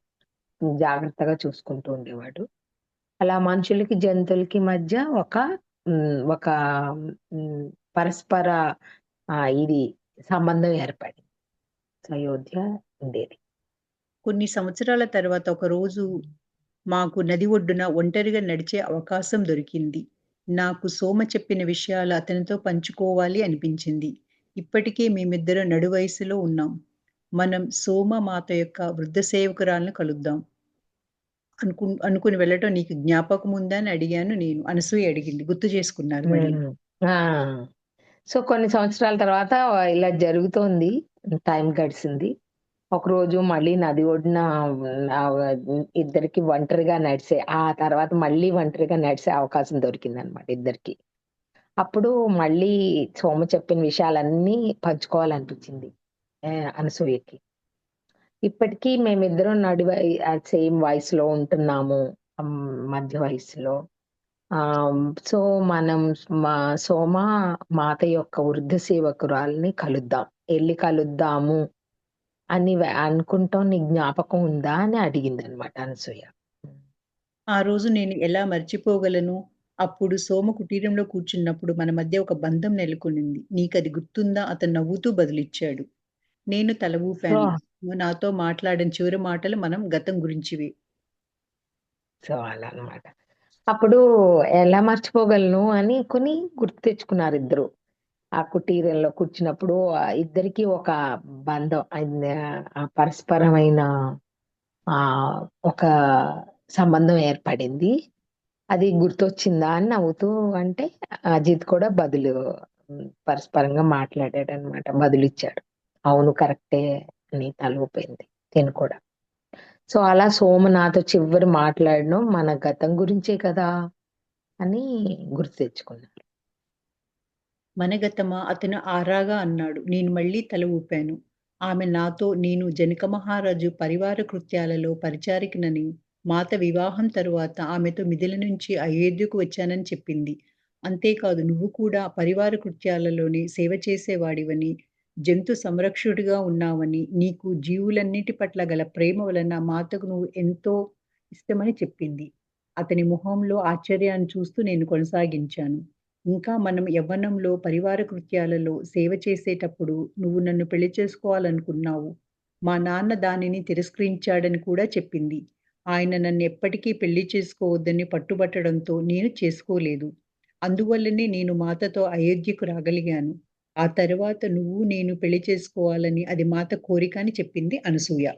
జాగ్రత్తగా చూసుకుంటూ ఉండేవాడు. అలా మనుషులకి, జంతువులకి మధ్య ఒక హ్మ్, పరస్పర ఇది సంబంధం ఏర్పడింది. అయోధ్య ఉండేది. కొన్ని సంవత్సరాల తర్వాత ఒకరోజు మాకు నది ఒడ్డున ఒంటరిగా నడిచే అవకాశం దొరికింది. నాకు సోమ చెప్పిన విషయాలు అతనితో పంచుకోవాలి అనిపించింది. ఇప్పటికే మేమిద్దరం నడువయసులో ఉన్నాం. మనం సోమ మాత యొక్క వృద్ధ సేవకురాలను కలుద్దాం. అనుకుని వెళ్ళటం నీకు జ్ఞాపకముందా అని అడిగాను నేను. అనసూయ అడిగింది. గుర్తు చేసుకున్నారు మళ్ళీ. హ్మ్. ఆ! సో, కొన్ని సంవత్సరాల తర్వాత ఇలా జరుగుతోంది. టైం గడిసింది. ఒకరోజు మళ్ళీ నది ఒడ్డున ఇద్దరికి ఒంటరిగా ఆ తర్వాత మళ్ళీ ఒంటరిగా నడిసే అవకాశం దొరికిందనమాట ఇద్దరికి. అప్పుడు మళ్ళీ సోమ చెప్పిన విషయాలన్నీ పంచుకోవాలనిపించింది అనసూయకి. ఇప్పటికీ మేమిద్దరం సేమ్ వయసులో ఉంటున్నాము. మధ్య వయసులో. ఆహ్, సో, మనం మా సోమ మాత యొక్క వృద్ధ సేవకురాలిని కలుద్దాం. ఎళ్లి కలుద్దాము అని అనుకుంటాం నీకు జ్ఞాపకం ఉందా అని అడిగిందనమాట అనసూయ. ఆ రోజు నేను ఎలా మర్చిపోగలను? అప్పుడు సోమ కుటీరంలో కూర్చున్నప్పుడు మన మధ్య ఒక బంధం నెలకొనింది. నీకది గుర్తుందా? అతను నవ్వుతూ బదులిచ్చాడు. నేను తల సో, ఊపాను. నువ్వు నాతో మాట్లాడిన చివరి మాటలు మనం గతం గురించివి. అలా అన్నమాట. అప్పుడు ఎలా మర్చిపోగలను అని గుర్తు తెచ్చుకున్నారిద్దరు. ఆ కుటీరంలో కూర్చున్నప్పుడు ఇద్దరికి ఒక బంధం పరస్పరమైన ఆ ఒక సంబంధం ఏర్పడింది. అది గుర్తొచ్చిందా అని నవ్వుతూ అంటే అజిత్ కూడా పరస్పరంగా మాట్లాడాడనమాట. బదులిచ్చాడు. అవును కరెక్టే అని తల ఊపింది తిను కూడా. సో అలా సోము నాతో చివరి మాట్లాడడం మన గతం గురించే కదా అని గుర్తు తెచ్చుకున్నాను. మనగతమా అతను ఆరాగా అన్నాడు. నేను మళ్ళీ తల ఊపాను. ఆమె నాతో నేను జనక మహారాజు పరివార కృత్యాలలో పరిచారికనని, మాత వివాహం తరువాత ఆమెతో మిథిల నుంచి అయోధ్యకు వచ్చానని చెప్పింది. అంతేకాదు నువ్వు కూడా పరివార కృత్యాలలోనే సేవ చేసేవాడివని, జంతు సంరక్షకుడిగా ఉన్నావని, నీకు జీవులన్నిటి పట్ల గల ప్రేమ వలన మాతకు నువ్వు ఎంతో ఇష్టమని చెప్పింది. అతని మొహంలో ఆశ్చర్యాన్ని చూస్తూ నేను కొనసాగించాను. ఇంకా మనం యవ్వనంలో పరివార కృత్యాలలో సేవ చేసేటప్పుడు నువ్వు నన్ను పెళ్లి చేసుకోవాలనుకున్నావు. మా నాన్న దానిని తిరస్కరించాడని కూడా చెప్పింది. ఆయన నన్ను ఎప్పటికీ పెళ్లి చేసుకోవద్దని పట్టుబట్టడంతో నేను చేసుకోలేదు. అందువల్లనే నేను మాతతో అయోధ్యకు రాగలిగాను. ఆ తరువాత నువ్వు నేను పెళ్లి చేసుకోవాలని అది మాత కోరిక అని చెప్పింది అనసూయ.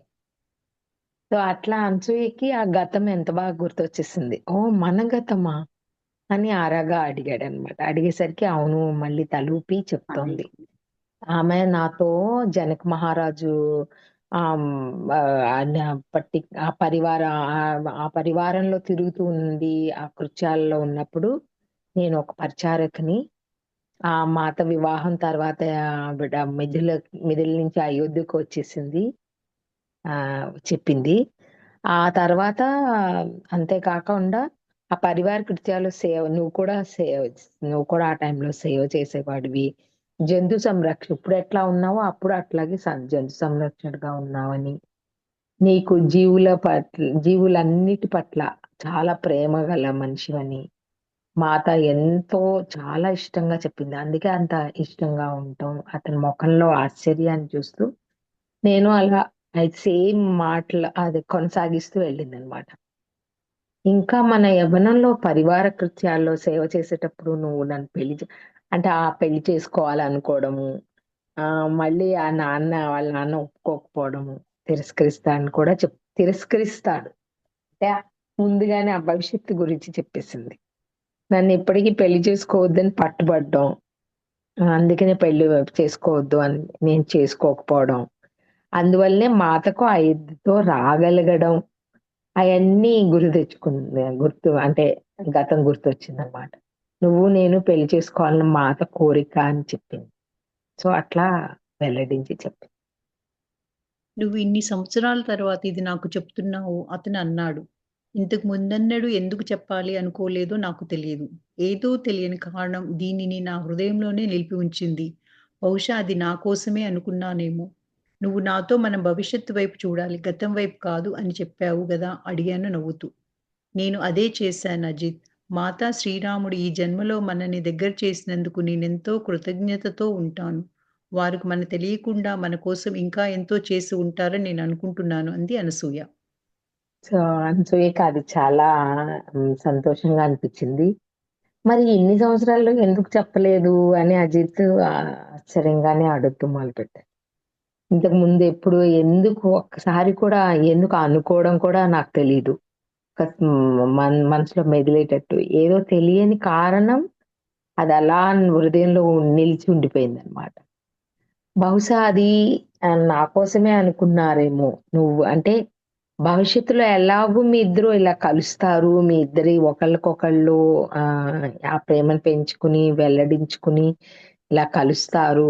సో అట్లా అనసూయకి ఆ గతం ఎంత బాగా గుర్తొచ్చేసింది. ఓ మన గతమా అని ఆరాగా అడిగాడనమాట. అడిగేసరికి అవును మళ్ళీ తలూపి చెప్తోంది. ఆమె నాతో జనక మహారాజు ఆ పరివారంలో తిరుగుతూ ఉంది. ఆ కృత్యాలలో ఉన్నప్పుడు నేను ఒక పరిచారకుని. ఆ మాత వివాహం తర్వాత ఆవిడ మిథిల నుంచి అయోధ్యకు వచ్చేసింది. చెప్పింది. ఆ తర్వాత అంతే కాకుండా ఆ పరివార కృత్యాలు నువ్వు కూడా ఆ టైంలో సేవ చేసేవాడివి. జంతు సంరక్షణ ఇప్పుడు ఎట్లా ఉన్నావో అప్పుడు అట్లాగే జంతు సంరక్షణగా ఉన్నావని, నీకు జీవులన్నిటి పట్ల చాలా ప్రేమ గల మనిషివని మాత ఎంతో చాలా ఇష్టంగా చెప్పింది. అందుకే అంత ఇష్టంగా ఉంటాం. అతని మొఖంలో ఆశ్చర్యాన్ని చూస్తూ నేను అలా సేమ్ మాటలు అది కొనసాగిస్తూ వెళ్ళిందనమాట. ఇంకా మన యవ్వనంలో పరివార కృత్యాల్లో సేవ చేసేటప్పుడు నువ్వు నన్ను అంటే ఆ పెళ్లి చేసుకోవాలనుకోవడము, మళ్ళీ వాళ్ళ నాన్న ఒప్పుకోకపోవడము, తిరస్కరిస్తాడని కూడా తిరస్కరిస్తాడు. అంటే ముందుగానే ఆ భవిష్యత్తు గురించి చెప్పేసింది. నన్ను ఇప్పటికీ పెళ్లి చేసుకోవద్దని పట్టుబడ్డం. అందుకనే పెళ్లి చేసుకోవద్దు అని నేను చేసుకోకపోవడం. అందువల్లనే మాతకు ఆ ఎద్దుతో రాగలగడం అయన్నీ అంటే గతం గుర్తొచ్చిందనమాట. నువ్వు నేను పెళ్లి చేసుకోవాలని మాత కోరిక అని చెప్పింది. సో అట్లా వెల్లడించి చెప్పింది. నువ్వు ఇన్ని సంవత్సరాల తర్వాత ఇది నాకు చెప్తున్నావు అతను అన్నాడు. ఇంతకు ముందెన్నడూ ఎందుకు చెప్పాలి అనుకోలేదో నాకు తెలియదు. ఏదో తెలియని కారణం దీనిని నా హృదయంలోనే నిలిపి ఉంచింది. బహుశా అది నా కోసమే అనుకున్నానేమో. నువ్వు నాతో మన భవిష్యత్తు వైపు చూడాలి, గతం వైపు కాదు అని చెప్పావు గదా! అడిగాను నవ్వుతూ. నేను అదే చేశాను అజిత్. మాతా శ్రీరాముడు ఈ జన్మలో మనని దగ్గర చేసినందుకు నేనెంతో కృతజ్ఞతతో ఉంటాను. వారికి మన తెలియకుండా మన కోసం ఇంకా ఎంతో చేసి ఉంటారని నేను అనుకుంటున్నాను అంది అనసూయ. సో అనసూయకి అది చాలా సంతోషంగా అనిపించింది. మరి ఇన్ని సంవత్సరాల్లో ఎందుకు చెప్పలేదు అని అజిత్ ఆశ్చర్యంగానే అడుగుతూ మొదలుపెట్టాడు. ఇంతకు ముందు ఎప్పుడు ఎందుకు ఒక్కసారి కూడా ఎందుకు అనుకోవడం కూడా నాకు తెలీదు. మనసులో మెదిలేటట్టు ఏదో తెలియని కారణం అది అలా హృదయంలో నిలిచి ఉండిపోయిందనమాట. బహుశా అది నా కోసమే అనుకున్నారేమో నువ్వు అంటే భవిష్యత్తులో ఎలాగూ మీ ఇద్దరు ఇలా కలుస్తారు. మీ ఇద్దరి ఒకళ్ళకొకళ్ళు ఆ ప్రేమను పెంచుకుని, వెల్లడించుకుని ఇలా కలుస్తారు.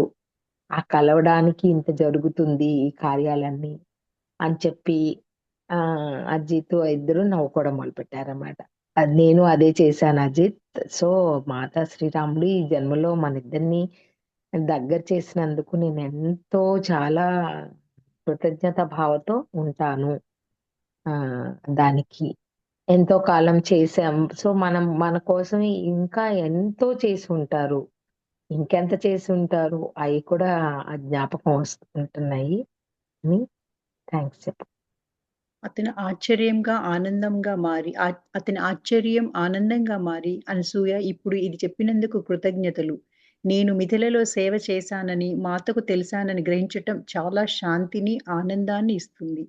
ఆ కలవడానికి ఇంత జరుగుతుంది ఈ కార్యాలన్నీ అని చెప్పి అజిత్ ఇద్దరు నవ్వుకోవడం మొదలుపెట్టారన్నమాట. అది నేను అదే చేశాను అజిత్. సో మాతా శ్రీరాముడు ఈ జన్మలో మనిద్దరిని దగ్గర చేసినందుకు నేనెంతో చాలా కృతజ్ఞత భావంతో ఉంటాను. ఆ! దానికి ఎంతో కాలం చేసాం. సో మన కోసం ఇంకా ఎంతో చేసుంటారు. ఇంకెంత చేసుంటారు అయి కూడా ఆ జ్ఞాపకం వస్తుంటున్నాయి అని థాంక్స్ చెప్పు. అతని ఆశ్చర్యం ఆనందంగా మారి, అనసూయ ఇప్పుడు ఇది చెప్పినందుకు కృతజ్ఞతలు. నేను మిథిలలో సేవ చేశానని, మాతకు తెలిసానని గ్రహించటం చాలా శాంతిని, ఆనందాన్ని ఇస్తుంది.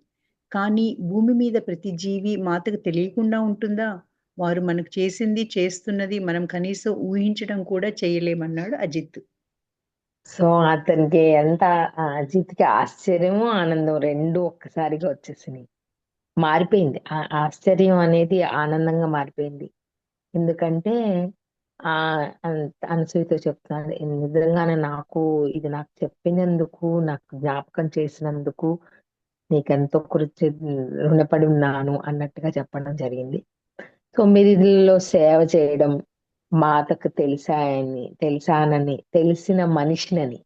కానీ భూమి మీద ప్రతి జీవి మాతకు తెలియకుండా ఉంటుందా? వారు మనకు చేసింది, చేస్తున్నది మనం కనీసం ఊహించడం కూడా చేయలేమన్నాడు అజిత్. సో అతనికి ఎంత అజిత్కి ఆశ్చర్యము ఆనందం రెండు ఒక్కసారిగా వచ్చేసినాయి. మారిపోయింది. ఆశ్చర్యం అనేది ఆనందంగా మారిపోయింది. ఎందుకంటే ఆ అనసూయతో చెప్తున్నాడు, నిజంగానే ఇది నాకు చెప్పినందుకు, నాకు జ్ఞాపకం చేసినందుకు నీకెంతో రుణపడి ఉన్నాను అన్నట్టుగా చెప్పడం జరిగింది. 9 సేవ చేయడం, మాతకు తెలిసానని, తెలిసిన మనిషినని,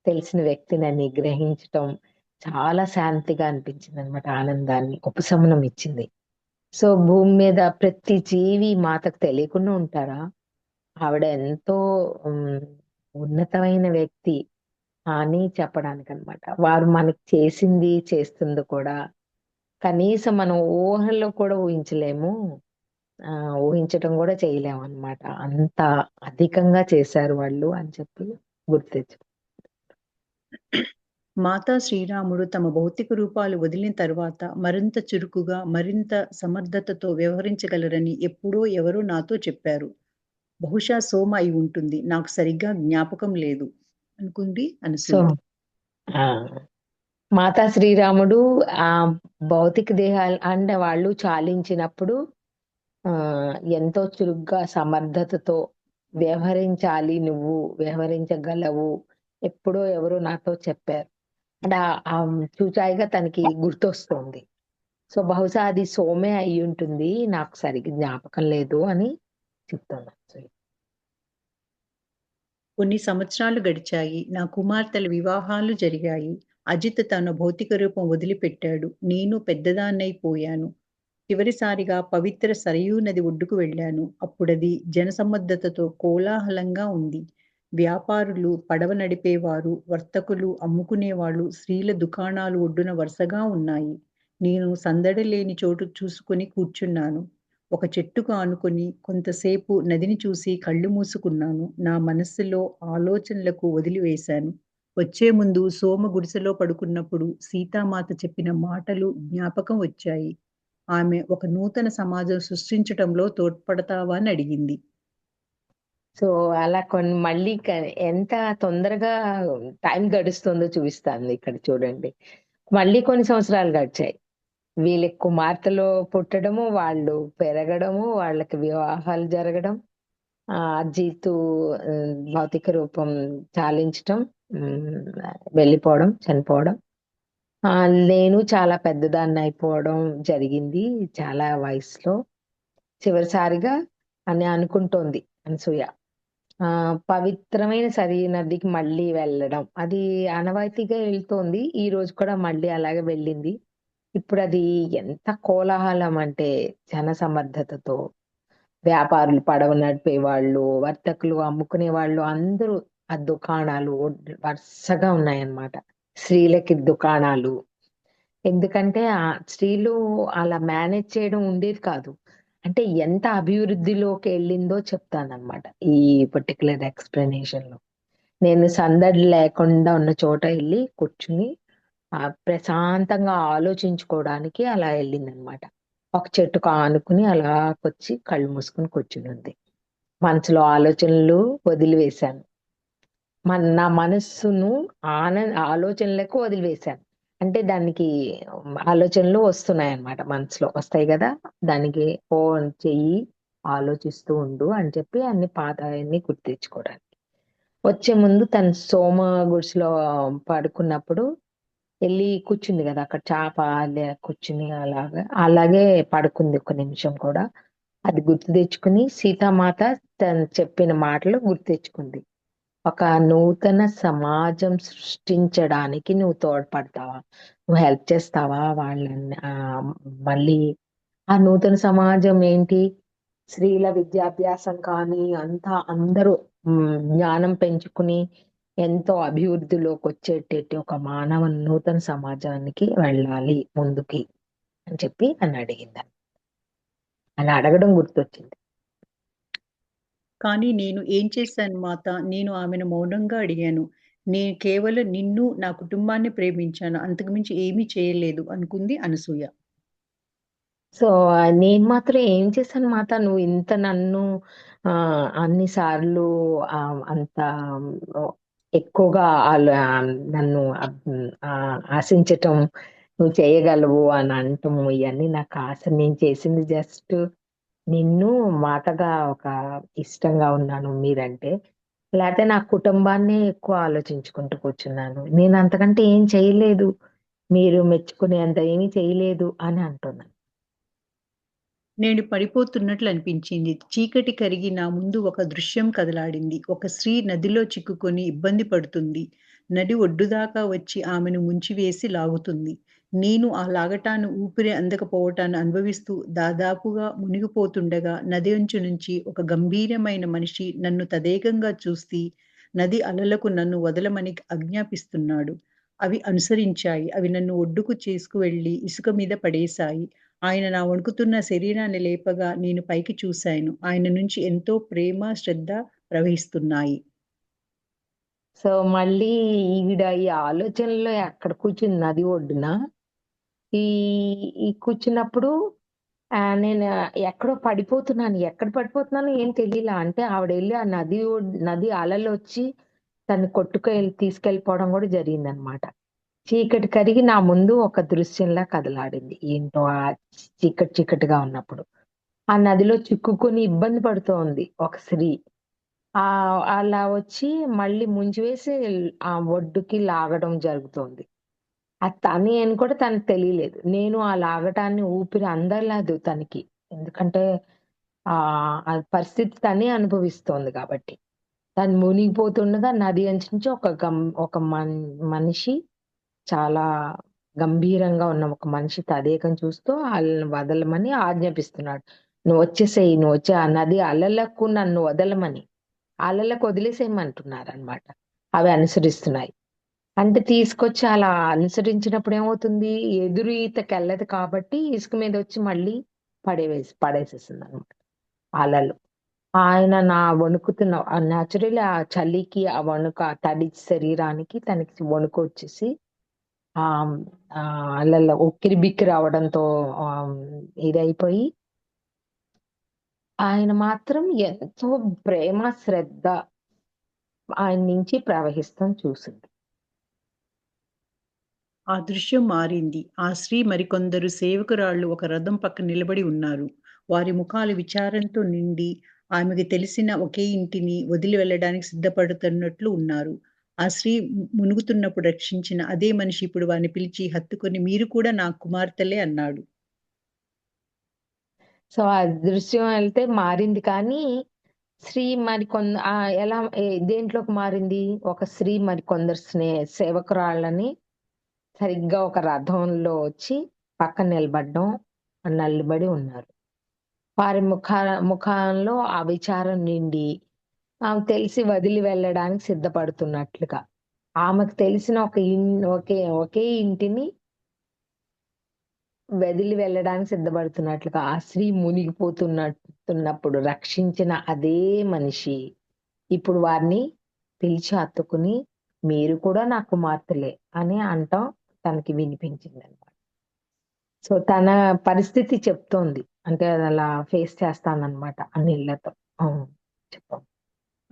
తెలిసిన వ్యక్తినని గ్రహించటం చాలా శాంతిగా అనిపించింది అనమాట. ఆనందాన్ని, ఉపశమనం ఇచ్చింది. సో భూమి మీద ప్రతి జీవి మాతకు తెలియకుండా ఉంటారా? ఆవిడ ఎంతో ఉమ్, ఉన్నతమైన వ్యక్తి అని చెప్పడానికి అనమాట. వారు మనకి చేసింది, చేస్తుంది కూడా కనీసం మనం ఊహల్లో కూడా ఊహించలేము. ఆ ఊహించటం కూడా చేయలేము అన్నమాట. అంత అధికంగా చేశారు వాళ్ళు అని చెప్పి గుర్తించు. మాతా శ్రీరాముడు తమ భౌతిక రూపాలు వదిలిన తర్వాత మరింత చురుకుగా, మరింత సమర్థతతో వ్యవహరించగలరని ఎప్పుడో ఎవరో నాతో చెప్పారు. బహుశా సోమ అయి ఉంటుంది. నాకు సరిగ్గా జ్ఞాపకం లేదు అనుకుంది సో అనసూయ. ఆ మాతా శ్రీరాముడు ఆ భౌతిక దేహాలు అంటే వాళ్ళు చాలించినప్పుడు ఆ ఎంతో చురుగ్గా సమర్థతతో వ్యవహరించాలి, నువ్వు వ్యవహరించగలవు, ఎప్పుడో ఎవరో నాతో చెప్పారు అంటే ఆ చూచాయిగా తనకి గుర్తొస్తుంది. సో బహుశా అది సోమే అయి ఉంటుంది, నాకు సరిగ్గా జ్ఞాపకం లేదు అని చెప్తున్నా. కొన్ని సంవత్సరాలు గడిచాయి. నా కుమార్తెల వివాహాలు జరిగాయి. అజిత్ తన భౌతిక రూపం వదిలిపెట్టాడు. నేను పెద్దదాన్నైపోయాను. చివరిసారిగా పవిత్ర సరయూ నది ఒడ్డుకు వెళ్ళాను. అప్పుడది జనసమ్మర్దతతో కోలాహలంగా ఉంది. వ్యాపారులు, పడవ నడిపేవారు, వర్తకులు, అమ్ముకునేవాళ్ళు, స్త్రీల దుకాణాలు ఒడ్డున వరుసగా ఉన్నాయి. నేను సందడి లేని చోటు చూసుకొని కూర్చున్నాను. ఒక చెట్టుకు ఆనుకొని కొంతసేపు నదిని చూసి కళ్ళు మూసుకున్నాను. నా మనస్సులో ఆలోచనలకు వదిలివేశాను. వచ్చే ముందు సోమ గుడిసెలో పడుకున్నప్పుడు సీతామాత చెప్పిన మాటలు జ్ఞాపకం వచ్చాయి. ఆమె ఒక నూతన సమాజం సృష్టించటంలో తోడ్పడతావా అని అడిగింది. సో అలా కొన్ని మళ్ళీ ఎంత తొందరగా టైం గడుస్తుందో చూపిస్తాంది ఇక్కడ చూడండి. మళ్ళీ కొన్ని సంవత్సరాలు గడిచాయి. వీళ్ళకి కుమార్తెలు పుట్టడము, వాళ్ళు పెరగడము, వాళ్ళకి వివాహాలు జరగడం, జీతు భౌతిక రూపం చాలించటం, వెళ్ళిపోవడం, చనిపోవడం. ఆ నేను చాలా పెద్దదాన్ని అయిపోవడం జరిగింది చాలా వయసులో. చివరిసారిగా అని అనుకుంటోంది అనసూయ. పవిత్రమైన సరి నదికి మళ్ళీ వెళ్ళడం అది ఆనవాయితీగా వెళ్తోంది. ఈ రోజు కూడా మళ్ళీ అలాగే వెళ్ళింది. ఇప్పుడు అది ఎంత కోలాహలం అంటే జన సమర్థతతో వ్యాపారులు, పడవ నడిపే వాళ్ళు, వర్తకులు, అమ్ముకునే వాళ్ళు అందరూ ఆ దుకాణాలు వరుసగా ఉన్నాయన్నమాట. స్త్రీలకి దుకాణాలు, ఎందుకంటే ఆ స్త్రీలు అలా మేనేజ్ చేయడం ఉండేది కాదు. అంటే ఎంత అభివృద్ధిలోకి వెళ్ళిందో చెప్తానన్నమాట ఈ పర్టికులర్ ఎక్స్ప్లెనేషన్ లో. నేను సందడి లేకుండా ఉన్న చోట వెళ్ళి కూర్చుని ప్రశాంతంగా ఆలోచించుకోవడానికి అలా వెళ్ళిందనమాట. ఒక చెట్టుకు ఆనుకుని అలాగొచ్చి కళ్ళు మూసుకుని కూర్చుని ఉంది. మనసులో ఆలోచనలు వదిలివేశాను. నా మనస్సును ఆలోచనలకు వదిలివేశాను. అంటే దానికి ఆలోచనలు వస్తున్నాయి అన్నమాట, మనసులో వస్తాయి కదా. దానికి ఓ చెయ్యి, ఆలోచిస్తూ ఉండు అని చెప్పి అన్ని పాతవన్నీ గుర్తు తెచ్చుకోవడానికి. వచ్చే ముందు తను సోమ గుడిసెలో పడుకున్నప్పుడు వెళ్ళి కూర్చుంది కదా అక్కడ, చాప కూర్చుని అలాగే పడుకుంది ఒక నిమిషం కూడా. అది గుర్తు తెచ్చుకుని సీతామాత తను చెప్పిన మాటలు గుర్తు తెచ్చుకుంది. ఒక నూతన సమాజం సృష్టించడానికి నువ్వు తోడ్పడతావా, నువ్వు హెల్ప్ చేస్తావా వాళ్ళని? మళ్ళీ ఆ నూతన సమాజం ఏంటి? స్త్రీల విద్యాభ్యాసం కానీ అంతా అందరూ జ్ఞానం పెంచుకుని ఎంతో అభివృద్ధిలోకి వచ్చేటట్టు ఒక మానవ నూతన సమాజానికి వెళ్ళాలి ముందుకి అని చెప్పి నన్ను అడిగింది. అలా అడగడం గుర్తొచ్చింది. కానీ నేను ఏం చేశాను మాత? నేను ఆమెను మౌనంగా అడిగాను. నేను కేవలం నిన్ను, నా కుటుంబాన్ని ప్రేమించాను. అంతకు మించి ఏమీ చేయలేదు అనుకుంది అనసూయ. సో, నేను మాత్రం ఏం చేశాను మాత నువ్వు ఇంత నన్ను అన్ని సార్లు అంత ఓహ్, ఎక్కువగా నన్ను ఆశించటం, నువ్వు చేయగలవు అని అనటం ఇయన్నీ నాకు అసలు నేను చేసింది జస్ట్ నిన్ను మాతగా ఒక ఇష్టంగా ఉన్నాను మీరంటే. లేతే నా కుటుంబాన్నే ఎక్కువ ఆలోచించుకుంటూ కూర్చున్నాను. నేను అంతకంటే ఏం చేయలేదు. మీరు మెచ్చుకునేంత ఏమీ చేయలేదు అని అంటున్నాను. నేను పడిపోతున్నట్లు అనిపించింది. చీకటి కరిగి నా ముందు ఒక దృశ్యం కదలాడింది. ఒక స్త్రీ నదిలో చిక్కుకొని ఇబ్బంది పడుతుంది. నది ఒడ్డు దాకా వచ్చి ఆమెను ముంచివేసి లాగుతుంది. నేను ఆ లాగటాన్ని ఊపిరి అందకపోవటాన్ని అనుభవిస్తూ దాదాపుగా మునిగిపోతుండగా నది అంచు నుంచి ఒక గంభీరమైన మనిషి నన్ను తదేకంగా చూసి నది అలలకు నన్ను వదలమని ఆజ్ఞాపిస్తున్నాడు. అవి అనుసరించాయి. అవి నన్ను ఒడ్డుకు చేసుకువెళ్ళి ఇసుక మీద పడేశాయి. ఆయన నా వణుకుతున్న శరీరాన్ని లేపగా నేను పైకి చూశాను. ఆయన నుంచి ఎంతో ప్రేమ, శ్రద్ధ ప్రవహిస్తున్నాయి. సో, మళ్ళీ ఈవిడ ఈ ఆలోచనలో అక్కడ కూర్చుంది నది ఒడ్డున. ఈ ఈ కూర్చున్నప్పుడు నేను ఎక్కడో పడిపోతున్నాను. ఎక్కడ పడిపోతున్నానో ఏం తెలీలా. అంటే ఆవిడెళ్లి ఆ నది అలలొచ్చి తన్ని తీసుకెళ్ళిపోవడం గూడా జరిగిందనమాట. చీకటి కరిగి నా ముందు ఒక దృశ్యంలా కదలాడింది. ఏంటో చీకటిగా ఉన్నప్పుడు. ఆ నదిలో చిక్కుకొని ఇబ్బంది పడుతోంది ఒక స్త్రీ. అలా వచ్చి మళ్ళీ ముంచివేసి ఆ ఒడ్డుకి లాగడం జరుగుతోంది. అది తనే అని కూడా తనకు తెలియలేదు. నేను ఆ లాగటాన్ని ఊపిరి అందలేదు తనకి. ఎందుకంటే ఆ పరిస్థితి తనే అనుభవిస్తోంది కాబట్టి. తను మునిగిపోతుండగా నది అంచు నుంచి ఒక మనిషి చాలా గంభీరంగా ఉన్న ఒక మనిషి తదేకం చూస్తూ ఆళ్ళని వదలమని ఆజ్ఞాపిస్తున్నాడు. నువ్వొచ్చేసేయి. ఆ నది అలలకు నన్ను వదలమని. అలలకు వదిలేసేయమంటున్నారనమాట. అవి అనుసరిస్తున్నాయి. అంటే తీసుకొచ్చి అలా అనుసరించినప్పుడు ఏమవుతుంది? ఎదురు ఈతకెళ్ళదు కాబట్టి ఇసుక మీదొచ్చి మళ్ళీ పడేసేసిందనమాట అలలు. ఆయన నా వణుకుతున్న నేచురల్లీ ఆ చలికి, ఆ వణుకు, ఆ తడి శరీరానికి తనకి వణుకొచ్చేసి ఆహ్, అలల్లో ఉక్కిరిబిక్కిరి అవ్వడంతో ఆహ్, ఇదైపోయి ఆయన మాత్రం ఎంతో ప్రేమ, శ్రద్ధ ఆయన నుంచి ప్రవహిస్తాం చూసింది. ఆ దృశ్యం మారింది. ఆ స్త్రీ మరికొందరు సేవకురాళ్ళు ఒక రథం పక్కన నిలబడి ఉన్నారు. వారి ముఖాలు విచారంతో నిండి, ఆమెకు తెలిసిన ఒకే ఇంటిని వదిలి వెళ్ళడానికి సిద్ధపడుతున్నట్లు ఉన్నారు. ఆ స్త్రీ మునుగుతున్నప్పుడు రక్షించిన అదే మనిషి ఇప్పుడు వారిని పిలిచి హత్తుకొని, "మీరు కూడా నా కుమార్తెలే" అన్నాడు. సో, ఆ దృశ్యం అయితే మారింది కానీ, స్త్రీ ఎలా దేంట్లోకి మారింది? ఒక స్త్రీ మరికొందరు సేవకురాళ్ళని సరిగ్గా ఒక రథంలో వచ్చి పక్కన నిలబడి ఉన్నారు. వారి ముఖంలో ఆ విచారం నిండి, ఆమెకు తెలిసి వదిలి వెళ్ళడానికి సిద్ధపడుతున్నట్లుగా. ఆమెకు తెలిసిన ఒకే ఇంటిని వదిలి వెళ్ళడానికి సిద్ధపడుతున్నట్లుగా ఆ స్త్రీ మునిగిపోతున్నప్పుడు రక్షించిన అదే మనిషి ఇప్పుడు వారిని పిలిచి హత్తుకుని మీరు కూడా నా కుమార్తెలే అని అంటం తనకి వినిపించిందనమాట. సో, తన పరిస్థితి చెప్తోంది. అంటే అదలా ఫేస్ చేస్తాననమాట ఆ నీళ్ళతో. అవును. చెప్పండి.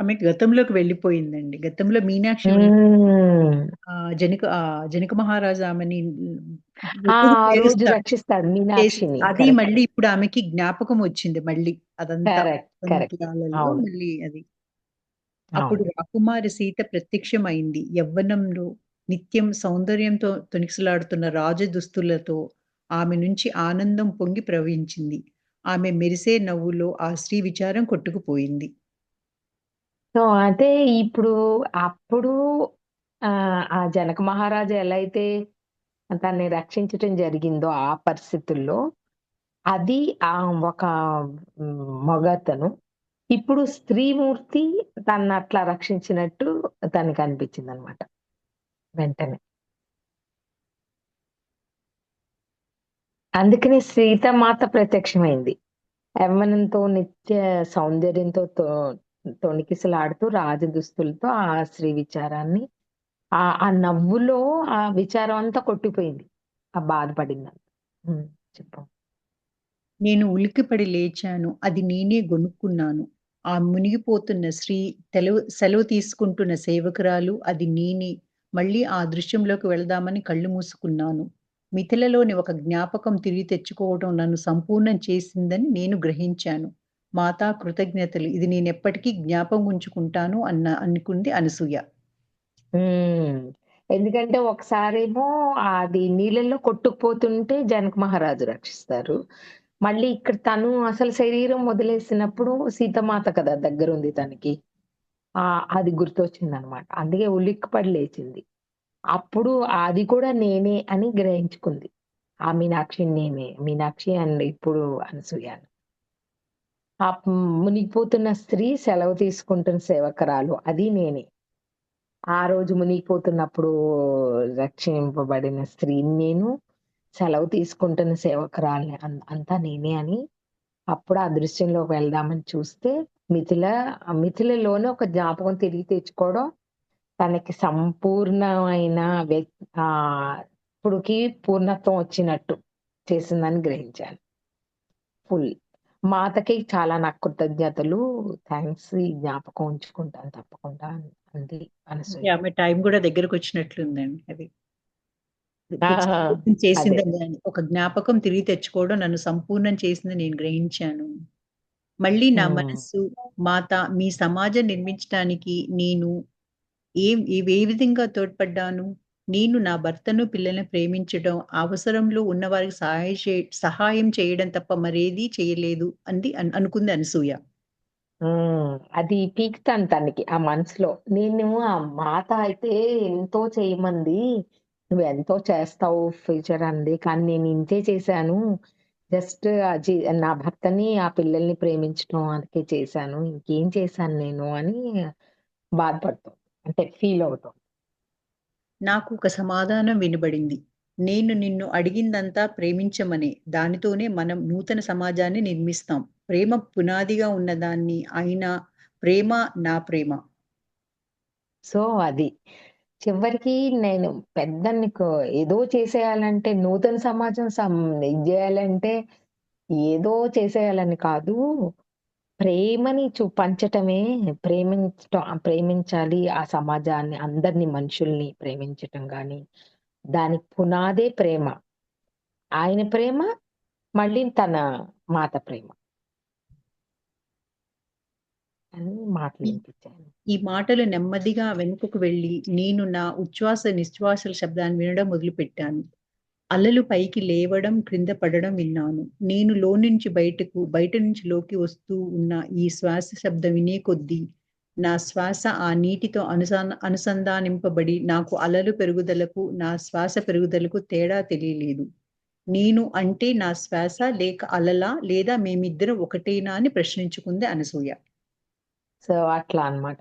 ఆమె గతంలోకి వెళ్ళిపోయిందండి. గతంలో మీనాక్షి ఉన్న హ్మ్. జనక మహారాజు ఆమెని ఒడ్డుకు ఆ రోజు చేరుస్తాడు. రక్షిస్తాడు మీనాక్షిని. అది కరెక్ట్. మళ్ళీ ఇప్పుడు ఆమెకి జ్ఞాపకం వచ్చింది మళ్ళీ. అదంతా కరెక్ట్. కరెక్ట్. సంధ్యాలలో అవును. మళ్ళీ అది. అప్పుడు అవును. రాకుమారి సీత ప్రత్యక్షమైంది. యవ్వనంలో నిత్యం సౌందర్యంతో తొణికిసలాడుతున్న రాజదుస్తులతో ఆమె నుంచి ఆనందం పొంగి ప్రవహించింది. ఆమె మెరిసే నవ్వులో ఆ స్త్రీ విచారం కొట్టుకుపోయింది. సో, అయితే ఇప్పుడు అప్పుడు ఆ జనక మహారాజు ఎలా అయితే తనని రక్షించటం జరిగిందో ఆ పరిస్థితుల్లో, అది ఒక మగతను. ఇప్పుడు స్త్రీమూర్తి తననట్లా రక్షించినట్టు తనకనిపించిందనమాట వెంటనే. అందుకనే సీతామాత ప్రత్యక్షమైంది. యవ్వనంతో నిత్య సౌందర్యంతో తొణికిసలాడుతూ రాజదుస్తులతో ఆ శ్రీ విచారాన్ని ఆ నవ్వులో ఆ విచారం అంతా కొట్టిపోయింది. ఆ బాధపడిందంతా. ఉమ్, చెప్పు. నేను ఉలిక్కిపడి లేచాను. అది నేనే గొనుక్కున్నాను. ఆ మునిగిపోతున్న స్త్రీ, సెలవు తీసుకుంటున్న సేవకురాలు అది నేనే. మళ్ళీ ఆ దృశ్యంలోకి వెళదామని కళ్ళు మూసుకున్నాను. మిథిలలోని ఒక జ్ఞాపకం తిరిగి తెచ్చుకోవడం నన్ను సంపూర్ణం చేసిందని నేను గ్రహించాను. మాతా కృతజ్ఞతలు. ఇది నేనెప్పటికీ జ్ఞాపకం ఉంచుకుంటాను అనుకుంది అనసూయ. ఉమ్, ఎందుకంటే ఒకసారేమో అది నీళ్ళల్లో కొట్టుకుపోతుంటే జనక మహారాజు రక్షిస్తారు. మళ్ళీ ఇక్కడ తను అసలు శరీరం వదిలేసినప్పుడు సీతమాత కదా దగ్గరుంది తనకి. అది గుర్తొచ్చిందనమాట. అందుకే ఉలిక్కిపడి లేచింది. అప్పుడు అది కూడా నేనే అని గ్రహించుకుంది. ఆ మీనాక్షి నేనే. మీనాక్షి అండ్ ఇప్పుడు అనసూయ. మునిగిపోతున్న స్త్రీ సెలవు తీసుకుంటున్న సేవకురాలు అది నేనే. ఆ రోజు మునిగిపోతున్నప్పుడు రక్షింపబడిన స్త్రీని నేను. సెలవు తీసుకుంటున్న సేవకురాలిని అంతా నేనే అని అప్పుడు ఆ దృశ్యంలోకి వెళ్దామని చూస్తే మిథిల మిథిలలోనే ఒక జ్ఞాపకం తిరిగి తెచ్చుకోవడం తనకి సంపూర్ణమైన ఇప్పుడుకి పూర్ణత్వం వచ్చినట్టు చేసిందని గ్రహించాను. ఫుల్ మాతకి చాలా నాకు కృతజ్ఞతలు. థ్యాంక్స్. ఈ జ్ఞాపకం ఉంచుకుంటాను తప్పకుండా అంది అంటే అనసూయ. ఆమె టైం గూడా దగ్గరకొచ్చినట్లుందండి అది. ఆహా, అదే. చేసిందని అని. ఒక జ్ఞాపకం తిరిగి తెచ్చుకోవడం నన్ను సంపూర్ణం చేసిందని నేను గ్రహించాను. మళ్ళీ నా ఉమ్. మనస్సు, మాత మీ సమాజం నిర్మించటానికి నేను ఏ విధంగా తోడ్పడ్డాను? నేను నా భర్తను, పిల్లల్ని ప్రేమించడం, అవసరంలో ఉన్నవారికి సహాయం చేయడం తప్ప మరేదీ చేయలేదు అంది అనుకుంది అనసూయ. అది పీకుతాను తనకి ఆ మనసులో. నేను ఆ మాత అయితే ఎంతో చేయమంది. నువ్వెంతో చేస్తావు ఫ్యూచర్ అంది. కానీ నేను ఇంతే చేశాను. జస్ట్ నా భర్తని, ఆ పిల్లల్ని ప్రేమించడం అందుకే చేశాను. ఇంకేం చేశాను నేను అని బాధపడతాం. అంటే ఫీల్ అవుతాం. నాకు ఒక సమాధానం వినబడింది. నేను నిన్ను అడిగిందంతా ప్రేమించమనే. దానితోనే మనం నూతన సమాజాన్ని నిర్మిస్తాం. ప్రేమ పునాదిగా ఉన్నదాన్ని అయినా ప్రేమ నా ప్రేమ. సో అది. చివరికి నేను పెద్ద నీకు ఏదో చేసేయాలంటే నూతన సమాజం ఇది జేయాలంటే ఏదో చేసేయాలని కాదు. ప్రేమని పంచటమే ప్రేమించాలి ఆ సమాజాన్ని, అందరిని మనుషుల్ని ప్రేమించటం గాని, దానికి పునాదే ప్రేమ. ఆయన ప్రేమ, మళ్ళీ తన మాత ప్రేమ అని మాటలు ఈ వినిపించాను. ఈ మాటలు నెమ్మదిగా వెనుకకు వెళ్ళి, నేను నా ఉచ్ఛ్వాస, నిశ్వాసాల శబ్దాన్ని వినడం మొదలుపెట్టాను. అలలు పైకి లేవడం, క్రింద పడడం విన్నాను. నేను బయట నుంచి లోకి వస్తూ ఉన్న ఈ శ్వాస శబ్దం వినే కొద్దీ, నా శ్వాస ఆ నీటితో అనుసంధానింపబడి, నాకు అలలు పెరుగుదలకు, నా శ్వాస పెరుగుదలకు తేడా తెలియలేదు. నేను అంటే నా శ్వాస లేక అలలా? లేదా మేమిద్దరం ఒకటేనా అని ప్రశ్నించుకుంది అనసూయ. సో, అట్లా అన్నమాట.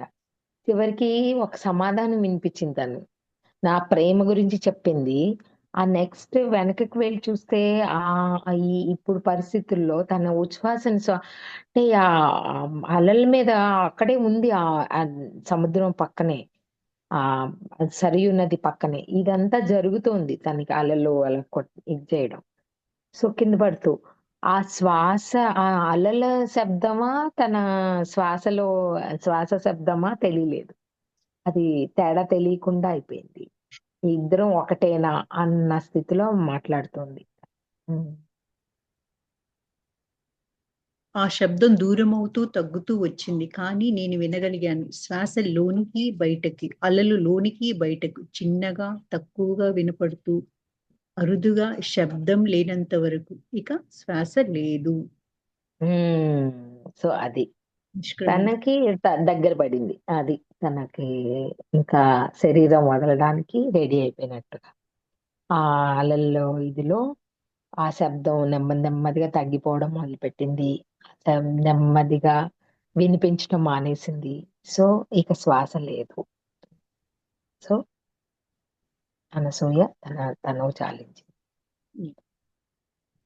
చివరికి ఒక సమాధానం వినిపించింది తను. నా ప్రేమ గురించి చెప్పింది. ఆ నెక్స్ట్ వెనకకి వెళ్లి చూస్తే ఇప్పుడు పరిస్థితుల్లో తన ఉచ్ఛ్వాసని అంటే అలల మీద అక్కడే ఉంది. సముద్రం పక్కనే. ఆహ్, సరియు నది పక్కనే. ఇదంతా జరుగుతోంది తనకి అలలు అలా ఇది చేయడం. సో, కింద పడుతూ. ఆ శ్వాస ఆ అలల శబ్దమా, తన శ్వాసలో శ్వాస శబ్దమా తెలియలేదు. అది తేడా తెలియకుండా అయిపోయింది. ఇద్దరం ఒకటేనా అన్న స్థితిలో మాట్లాడుతోంది. హ్మ్. ఆ శబ్దం దూరమవుతూ, తగ్గుతూ వచ్చింది. కానీ నేను వినగలిగాను. శ్వాస లోనికి, బయటకి, అలలు లోనికి, బయటకు, చిన్నగా, తక్కువగా వినపడుతూ, అరుదుగా, శబ్దం లేనంత వరకు. ఇక శ్వాస లేదు. హ్మ్. సో, అది. నిష్క్రమించి తనకి దగ్గర పడింది. అది. తనకి ఇంకా శరీరం వదలడానికి రెడీ అయిపోయినట్టుగా. ఆ అలల్లో ఇదిలో ఆ శబ్దం నెమ్మదిగా తగ్గిపోవడం మొదలుపెట్టింది. నెమ్మదిగా వినిపించటం మానేసింది. సో, ఇక శ్వాస లేదు. సో, అనసూయ తనువు చాలించింది.